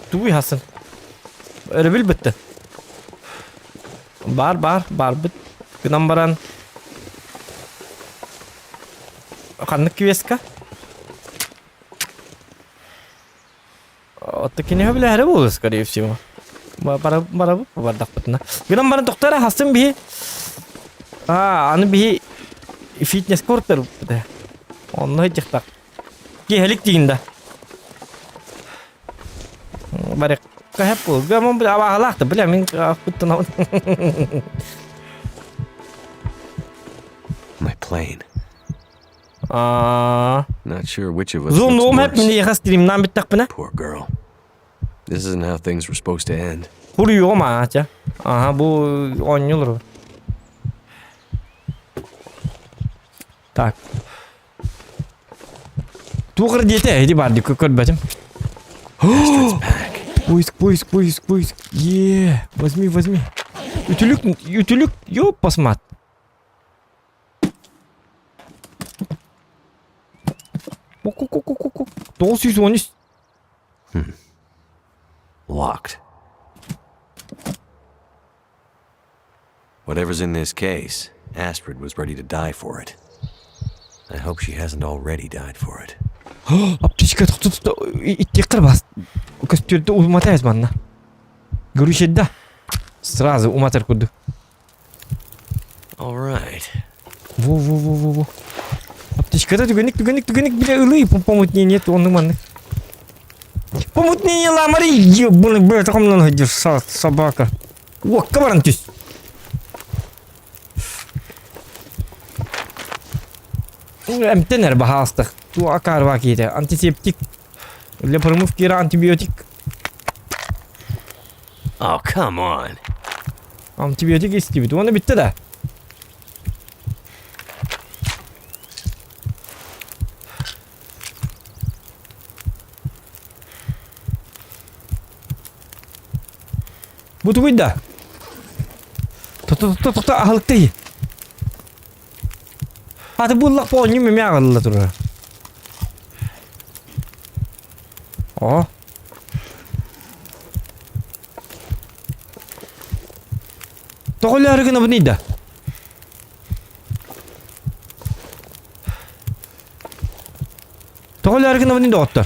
Туй Hasan. Öyle bitti. Бар бит. Гынан баран. Қанық кивеска? Оттакини хабиле харе болу, скорее всего. Барабы бардақ бітіна. Гынан баран тоқтара хастын бихи. Аны бихи фитнес кортер біті. Онны хетіқтақ. Gehelik deyin de. Bari hep bu. Ben bu avahlaktı bilemin kutuna.
My plane. Not sure which of us
Zoom
looks
hep
worse.
mini yıkastırayım bittak buna.
Poor girl. This isn't how things were supposed to end.
Kuruyor ama aça. Aha bu 10 yıl olur. Так. Тугар дете, иди барди, какой бачим.
Astrid's back.
Поиск. Возьми. Ütülük, ёп, посмат. Ку. 913.
Locked. Whatever's in this case, Astrid was ready to die for it. I hope she hasn't already died for it.
Аптечка, иттекер бас. Костюрде уматаяз манна. Görüşedde. Сразу уматар куду.
All right.
Во. Аптечкада түгенек бile ылый помутнее нет onun манны. Помутнее ламари, ебаный, блядь, таком ходишь, собака. О, кабаран тюсь. Эмтенер бахастых. Ту акар вакиде. Антисептик. Для промывки антибиотик.
Oh, come on.
Antibiyotik istiyordum. Onu bitti de. Bu buydu da. Tut ahılık değil. Hadi bullak bu oyunu mümya kalırla durur. Oh. Toğul yargına bu neydi? Toğul yargına bu neydi otur?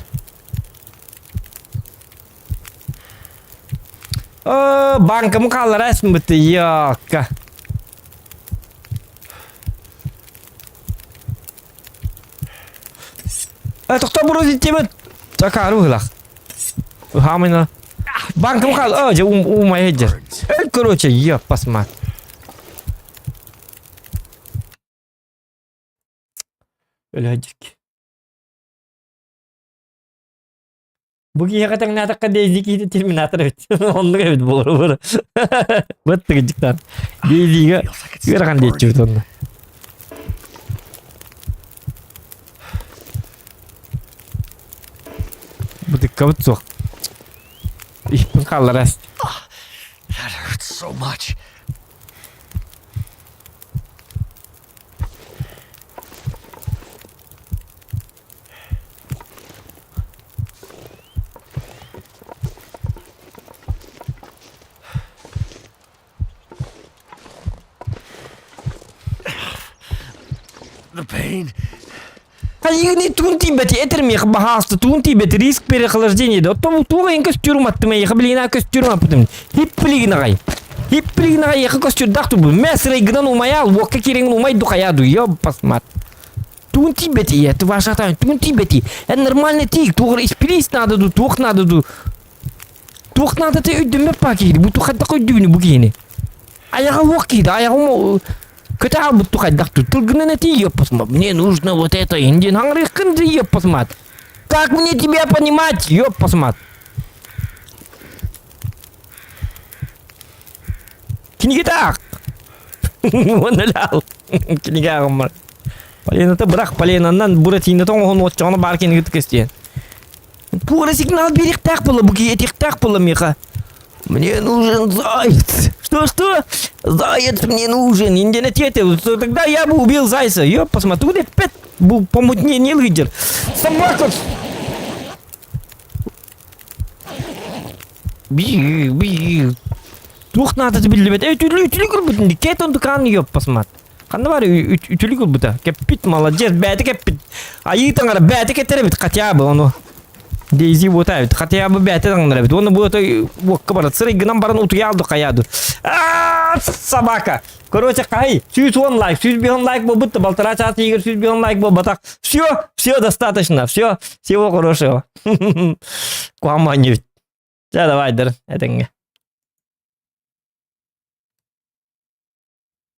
Bankamı kalır resmi bitti. Yok. Toqta burası timet. Çakar uhlak. Hamina. Банком кал, же умая же. Короче, я посмотрю. Ölecek. Bugün hakikaten ne dakika değişik Terminator evet. Onları evet bu. Battı gıcıktan. Değişik. Bir kan geçiyor onu. Bu dikkat sok. Ich bin kallar.
That hurts so much. The pain.
Не тунти бати этермех бахаста тунти бати риск переохлаждения да тому туга ин костюм аттыма я блина костюм апдым хипплигнагай я костюм дахту бу месрей гдан умаял во какирин умай духаяду я посмат тунти бати это ваша тань тунти бати это нормальный тик тугар исприс надо ду тух надо ты үддеме паки бу туха такой дюни бугини аяга воки да аяга Ката будто ходахту, только на ее посмотри. Мне нужно вот это, индин хангрихкан ее посмотри. Как мне тебя понимать, ее посмотри. Книги так. Он налял. Книга умер. Полина то брак, полина нан буратина то он вот чона баркин гиткестен. Пура сигнал берег так было, буги этих так было меха. Мне нужен заяц. Что? Заяц мне нужен. Инденетете. Тогда я бы убил зайца. Я посмотрю, опять помутнение лидер. Собака. Бей. Тух надо тебе любить. Ütülük oldu. Ket onu kan yok посмотри. Kanda var ütülük oldu da. Kepit молодец. Бәті кепит. Ayı tangara бәті кетеребит. Хотя бы onu. Дейзи вот это, хотя бы бятый там нравится. Он будет вот кабар, сырый гнам баран утуял до каяду. Собака. Короче, кай. 110 лайк. 110 лайк был будто полтора часа игр. 110 лайк был батак. Все достаточно. Все. Всего хорошего. Куаманю. Все, давай, дар. Это